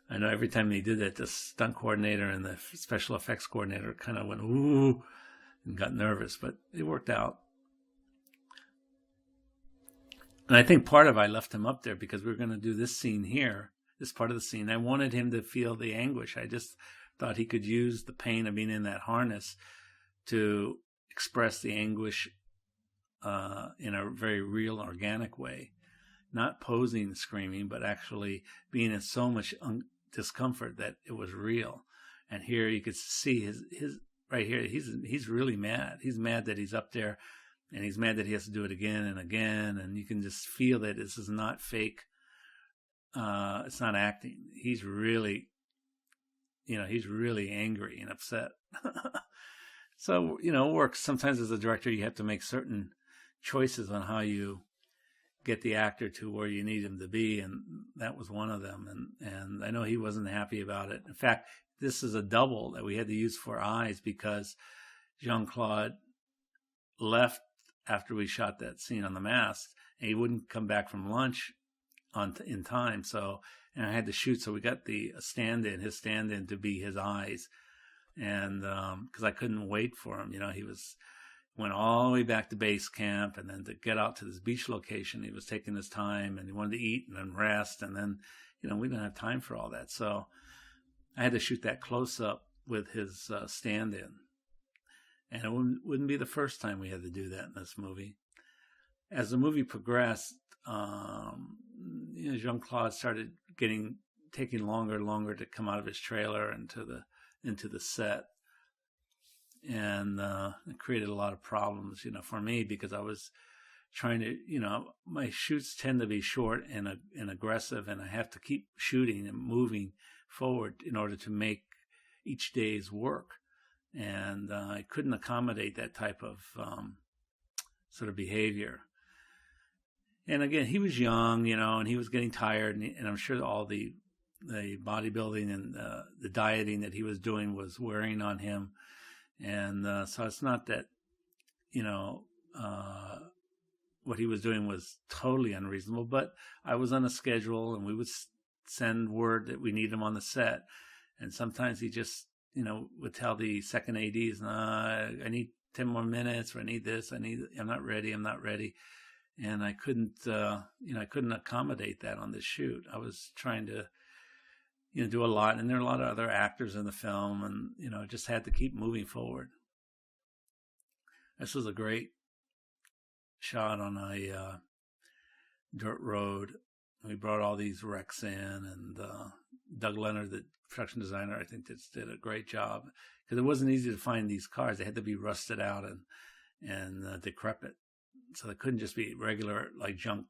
I know every time he did that, the stunt coordinator and the special effects coordinator kind of went, "Ooh," and got nervous, but it worked out. And I think I left him up there because we were going to do this scene here, this part of the scene. I wanted him to feel the anguish. I just thought he could use the pain of being in that harness to express the anguish in a very real, organic way. Not posing, screaming, but actually being in so much discomfort that it was real. And here you could see his right here. He's really mad. He's mad that he's up there, and he's mad that he has to do it again and again. And you can just feel that this is not fake. It's not acting. He's really, he's really angry and upset. So, it works. Sometimes as a director, you have to make certain choices on how you get the actor to where you need him to be, and that was one of them. And I know he wasn't happy about it. In fact, this is a double that we had to use for eyes, because Jean-Claude left after we shot that scene on the mast, and he wouldn't come back from lunch in time. So, and I had to shoot, so we got his stand-in to be his eyes, and because I couldn't wait for him. He went all the way back to base camp, and then to get out to this beach location, he was taking his time, and he wanted to eat and then rest, and then, we didn't have time for all that. So I had to shoot that close up with his stand-in. And it wouldn't be the first time we had to do that in this movie. As the movie progressed, Jean-Claude started taking longer and longer to come out of his trailer into the set. And it created a lot of problems, for me, because I was trying to, my shoots tend to be short and aggressive, and I have to keep shooting and moving forward in order to make each day's work. And I couldn't accommodate that type of sort of behavior. And again, he was young, and he was getting tired, and I'm sure all the bodybuilding and the dieting that he was doing was wearing on him. And so it's not that, you know, what he was doing was totally unreasonable, but I was on a schedule and we would send word that we need him on the set. And sometimes he just, would tell the second ADs, nah, I need 10 more minutes, or I need this, I'm not ready. And I couldn't, I couldn't accommodate that on this shoot. I was trying to, do a lot. And there are a lot of other actors in the film, and, just had to keep moving forward. This was a great shot on a dirt road. We brought all these wrecks in, and Doug Leonard, the production designer, I think just did a great job, because it wasn't easy to find these cars. They had to be rusted out and decrepit. So they couldn't just be regular, like, junk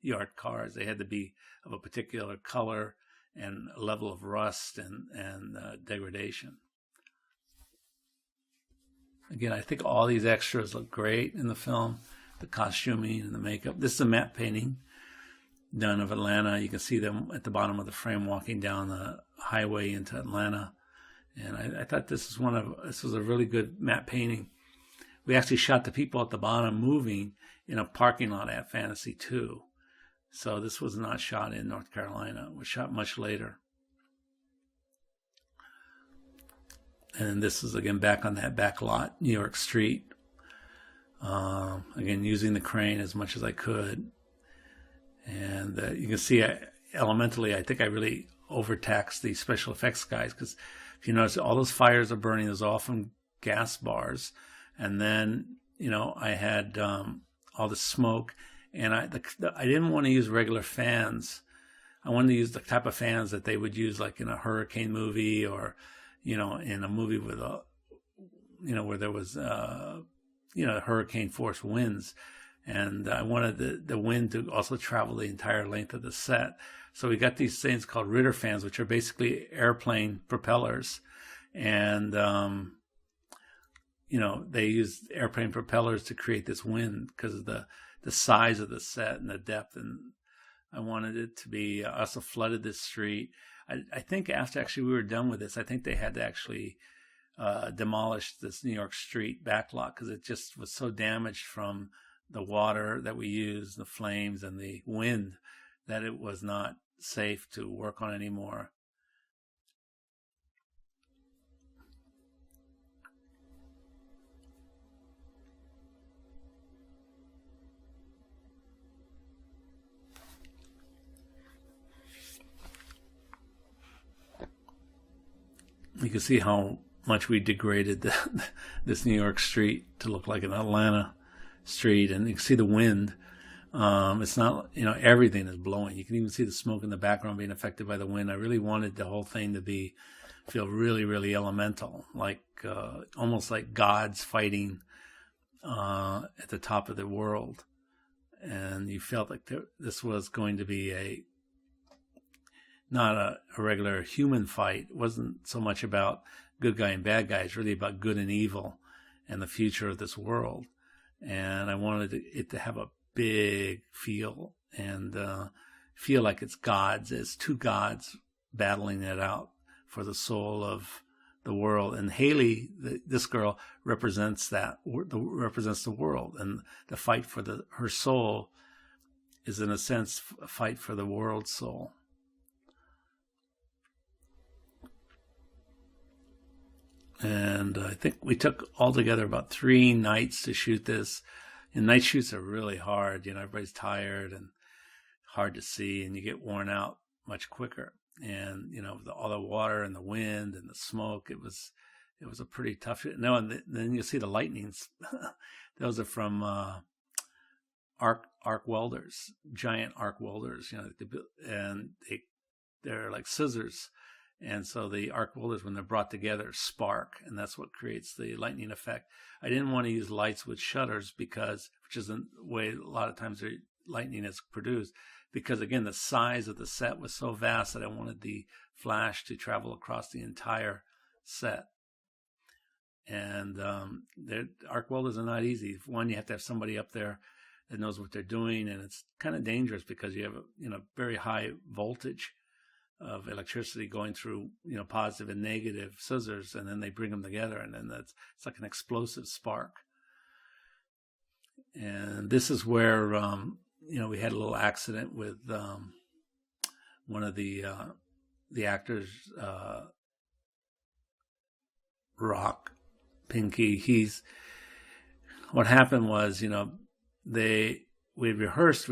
yard cars. They had to be of a particular color and level of rust and degradation. Again, I think all these extras look great in the film, the costuming and the makeup. This is a matte painting done of Atlanta. You can see them at the bottom of the frame walking down the highway into Atlanta. And I thought this was a really good matte painting. We actually shot the people at the bottom moving in a parking lot at Fantasy 2. So this was not shot in North Carolina. It was shot much later. And this is, again, back on that back lot, New York Street. Again, using the crane as much as I could. And you can see, elementally, I think I really overtaxed the special effects guys, because if you notice, all those fires are burning. There's often gas bars. And then, I had all the smoke. And I didn't want to use regular fans. I wanted to use the type of fans that they would use, like in a hurricane movie, or, in a movie with where there was, hurricane force winds. And I wanted the wind to also travel the entire length of the set. So we got these things called Ritter fans, which are basically airplane propellers. And, they use airplane propellers to create this wind because of the size of the set and the depth. And I wanted it to be, also flooded this street. I think after actually we were done with this, I think they had to actually demolish this New York Street backlot, because it just was so damaged from the water that we used, the flames and the wind, that it was not safe to work on anymore. You can see how much we degraded this New York street to look like an Atlanta street, and you can see the wind. It's not, everything is blowing. You can even see the smoke in the background being affected by the wind. I really wanted the whole thing to feel really, really elemental, like almost like gods fighting at the top of the world. And you felt like this was going to be not a regular human fight. It wasn't so much about good guy and bad guy. It's really about good and evil and the future of this world. And I wanted it to have a big feel, and feel like it's gods, as two gods battling it out for the soul of the world. And Haley, this girl, represents the world, and the fight for her soul is, in a sense, a fight for the world's soul. And I think we took altogether about 3 nights to shoot this. And night shoots are really hard. Everybody's tired and hard to see, and you get worn out much quicker. And, all the water and the wind and the smoke, it was a pretty tough shoot. No, and then you'll see the lightnings. Those are from arc welders, giant arc welders, and they're like scissors. And so the arc welders, when they're brought together, spark, and that's what creates the lightning effect. I didn't want to use lights with shutters, which is the way a lot of times lightning is produced, because, again, the size of the set was so vast that I wanted the flash to travel across the entire set. And arc welders are not easy. One, you have to have somebody up there that knows what they're doing, and it's kind of dangerous because you have a very high voltage of electricity going through positive and negative scissors, and then they bring them together, and then it's like an explosive spark. And this is where we had a little accident with one of the actors, Rock Pinky. What happened was, we rehearsed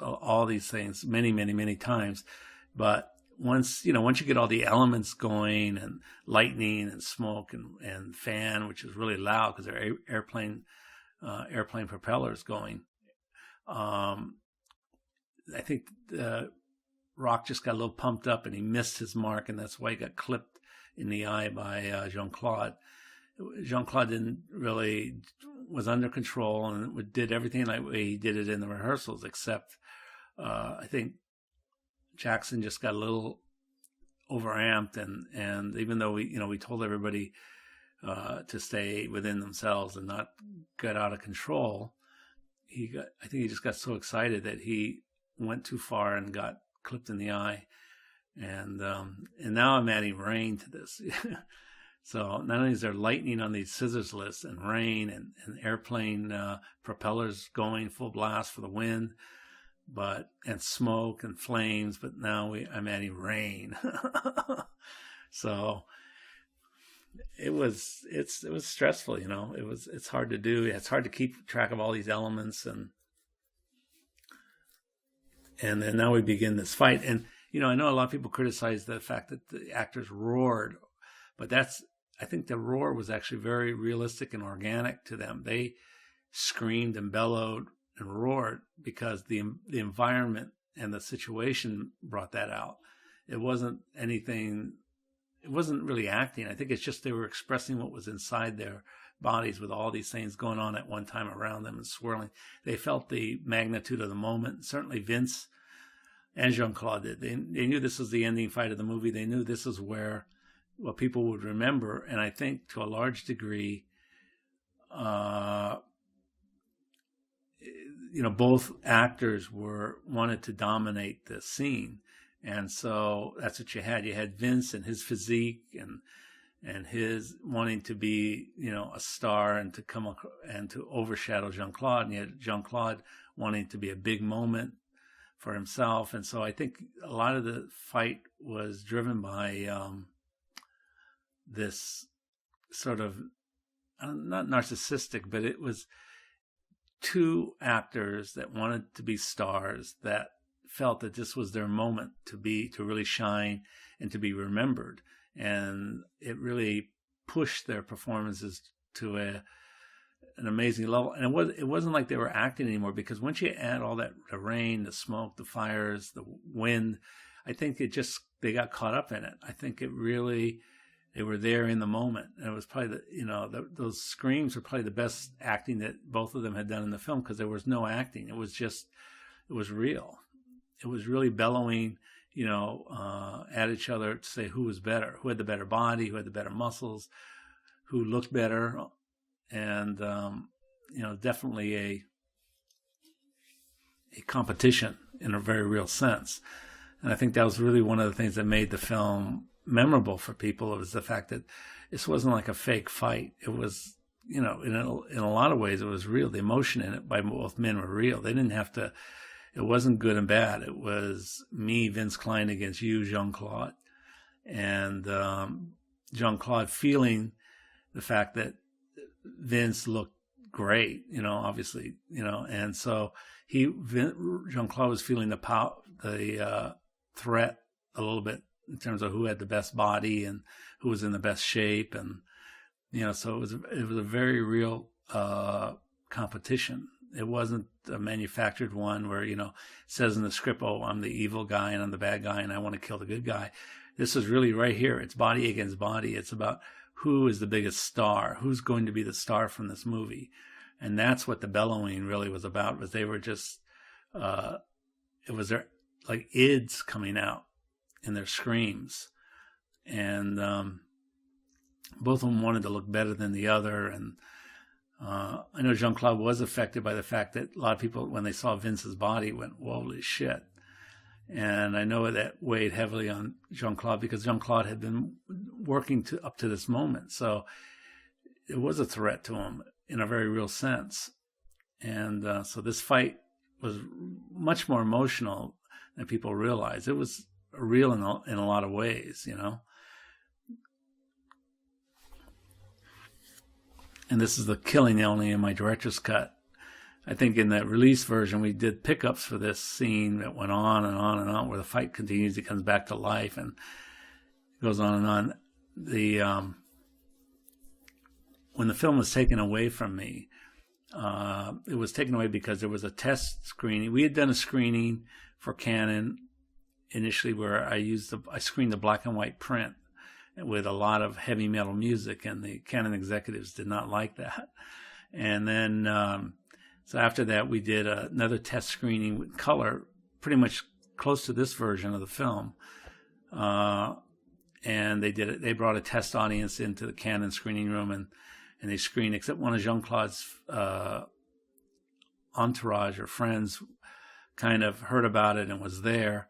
all these things many times, but once you get all the elements going, and lightning and smoke and fan, which is really loud because they're airplane propellers going, I think Rock just got a little pumped up and he missed his mark, and that's why he got clipped in the eye by Jean-Claude. Jean-Claude was under control and did everything like he did it in the rehearsals, except I think Jackson just got a little overamped, and even though we told everybody to stay within themselves and not get out of control, I think he just got so excited that he went too far and got clipped in the eye, and now I'm adding rain to this. So not only is there lightning on these scissors lists, and rain and airplane propellers going full blast for the wind, and smoke and flames, but now I'm adding rain. So it's stressful, it's hard to do. It's hard to keep track of all these elements, and then now we begin this fight. And I know a lot of people criticize the fact that the actors roared, but I think the roar was actually very realistic and organic to them. They screamed and bellowed and roared because the environment and the situation brought that out. It wasn't anything. It wasn't really acting. I think it's just they were expressing what was inside their bodies with all these things going on at one time around them and swirling. They felt the magnitude of the moment. Certainly Vince and Jean-Claude did. They knew this was the ending fight of the movie. They knew this is what people would remember. And I think to a large degree, both actors wanted to dominate the scene. And so that's what you had. You had Vince and his physique and his wanting to be, a star and to come and to overshadow Jean-Claude. And you had Jean-Claude wanting to be a big moment for himself. And so I think a lot of the fight was driven by this sort of, not narcissistic, but it was two actors that wanted to be stars that felt that this was their moment to really shine and to be remembered. And it really pushed their performances to an amazing level. And it wasn't like they were acting anymore, because once you add all that, the rain, the smoke, the fires, the wind, I think they got caught up in it. I think they were there in the moment. And it was probably those screams were probably the best acting that both of them had done in the film, because there was no acting. It was real. It was really bellowing, at each other to say who was better, who had the better body, who had the better muscles, who looked better. And, definitely a competition in a very real sense. And I think that was really one of the things that made the film memorable for people. It was the fact that this wasn't like a fake fight. It was, in a lot of ways, it was real. The emotion in it by both men were real. They didn't have to. It wasn't good and bad. It was me, Vince Klein, against you, Jean-Claude. And Jean-Claude feeling the fact that Vince looked great, obviously, and so Jean-Claude was feeling the threat a little bit in terms of who had the best body and who was in the best shape. And, so it was a very real competition. It wasn't a manufactured one where, it says in the script, oh, I'm the evil guy and I'm the bad guy and I want to kill the good guy. This is really right here. It's body against body. It's about who is the biggest star, who's going to be the star from this movie. And that's what the bellowing really was about, was they were just, it was their, like, ids coming out in their screams. And both of them wanted to look better than the other. And I know Jean-Claude was affected by the fact that a lot of people, when they saw Vince's body, went, "Holy shit." And I know that weighed heavily on Jean-Claude because Jean-Claude had been working up to this moment. So it was a threat to him in a very real sense. And so this fight was much more emotional than people realize. It was real in a lot of ways, you know. And this is the killing only in my director's cut. I think in the release version, we did pickups for this scene that went on and on and on, where the fight continues. It comes back to life and goes on and on. When the film was taken away from me, it was taken away because there was a test screening. We had done a screening for Canon initially where I screened the black and white print with a lot of heavy metal music, and the Canon executives did not like that. And then, so after that, we did another test screening with color, pretty much close to this version of the film. And they brought a test audience into the Canon screening room, and they screened, except one of Jean-Claude's entourage or friends kind of heard about it and was there.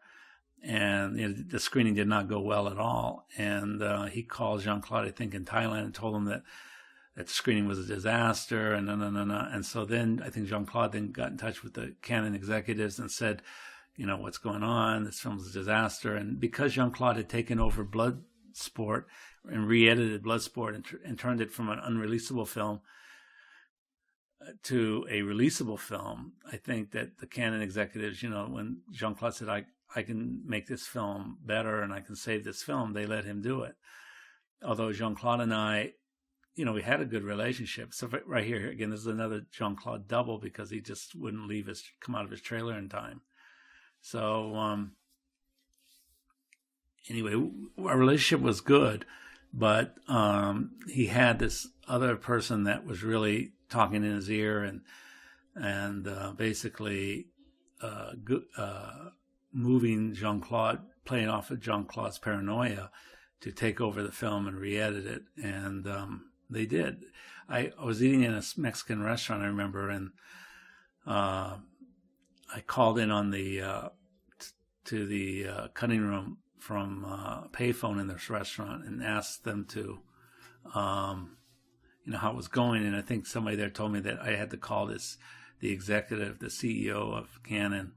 And the screening did not go well at all. And he called Jean-Claude, I think, in Thailand, and told him that the screening was a disaster. And And so then I think Jean-Claude then got in touch with the Canon executives and said, what's going on? This film's a disaster. And because Jean-Claude had taken over Bloodsport and re-edited Bloodsport and turned it from an unreleasable film to a releasable film, I think that the Canon executives, when Jean-Claude said, I can make this film better and I can save this film, they let him do it. Although Jean-Claude and I, we had a good relationship. So right here, again, this is another Jean-Claude double because he just wouldn't come out of his trailer in time. So anyway, our relationship was good, but he had this other person that was really talking in his ear and basically moving Jean-Claude, playing off of Jean-Claude's paranoia to take over the film and re-edit it. And they did. I was eating in a Mexican restaurant, I remember, and I called in on to the cutting room from a payphone in this restaurant and asked them to, how it was going. And I think somebody there told me that I had to call the executive, the CEO of Canon.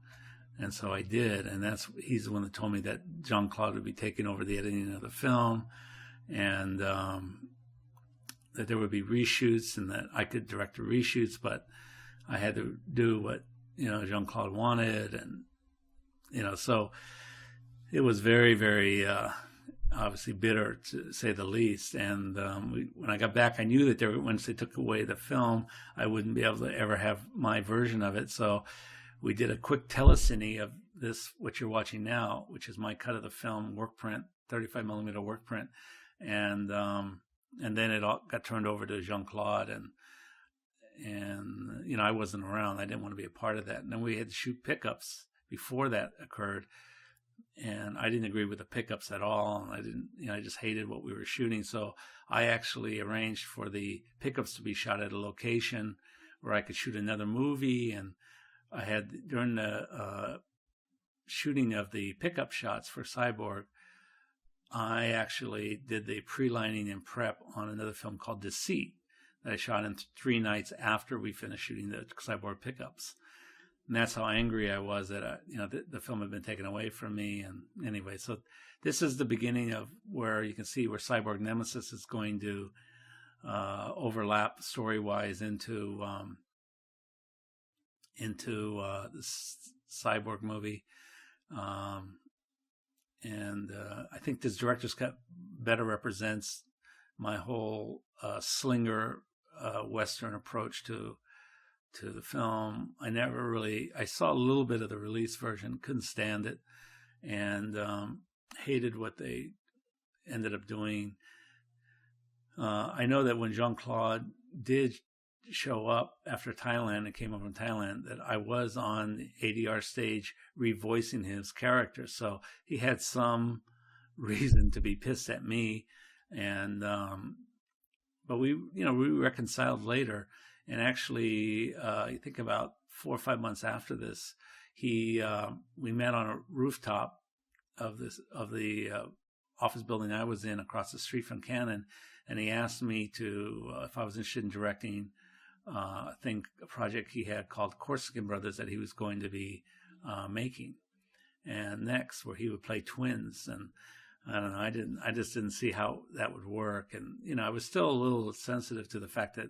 And so I did, and he's the one that told me that Jean-Claude would be taking over the editing of the film, and that there would be reshoots, and that I could direct the reshoots, but I had to do what Jean-Claude wanted, and so it was very, very obviously bitter to say the least. And when I got back, I knew that once they took away the film, I wouldn't be able to ever have my version of it. So we did a quick telecine of this, what you're watching now, which is my cut of the film, work print, 35 millimeter work print. And then it all got turned over to Jean-Claude, and I wasn't around. I didn't want to be a part of that. And then we had to shoot pickups before that occurred. And I didn't agree with the pickups at all. And I just hated what we were shooting. So I actually arranged for the pickups to be shot at a location where I could shoot another movie. And I had, during the shooting of the pickup shots for Cyborg, I actually did the pre-lining and prep on another film called Deceit that I shot in 3 nights after we finished shooting the Cyborg pickups. And that's how angry I was that the film had been taken away from me. And anyway, so this is the beginning of where you can see where Cyborg Nemesis is going to overlap story-wise into this Cyborg movie. And I think this director's cut better represents my whole slinger Western approach to the film. I saw a little bit of the release version, couldn't stand it, and hated what they ended up doing. I know that when Jean-Claude did show up after Thailand and came up from Thailand, that I was on the ADR stage revoicing his character, so he had some reason to be pissed at me. And but we reconciled later, And actually, I think about 4 or 5 months after this, we met on a rooftop of the office building I was in across the street from Canon, and he asked me to if I was interested in directing a project he had called Corsican Brothers that he was going to be making, and next, where he would play twins. And I don't know, I just didn't see how that would work. And I was still a little sensitive to the fact that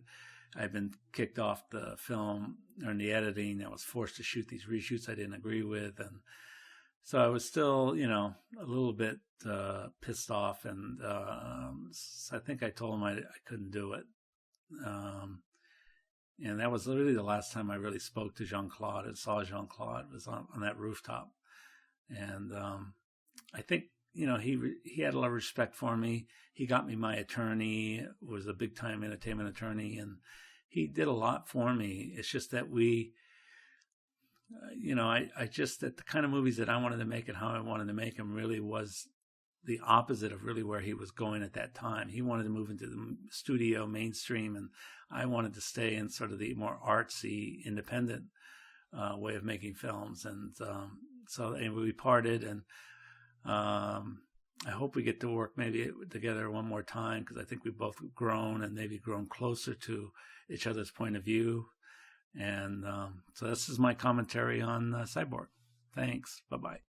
I'd been kicked off the film or in the editing. I was forced to shoot these reshoots I didn't agree with, and so I was still, a little bit pissed off. And so I think I told him I couldn't do it. And that was literally the last time I really spoke to Jean-Claude and saw Jean-Claude, was on that rooftop. And I think, he had a lot of respect for me. He got me my attorney, was a big time entertainment attorney, and he did a lot for me. It's just that I just, that the kind of movies that I wanted to make and how I wanted to make them really was the opposite of really where he was going at that time. He wanted to move into the studio mainstream, and I wanted to stay in sort of the more artsy, independent way of making films. And so we parted, and I hope we get to work maybe together one more time, because I think we've both grown and maybe grown closer to each other's point of view. And so this is my commentary on Cyborg. Thanks. Bye-bye.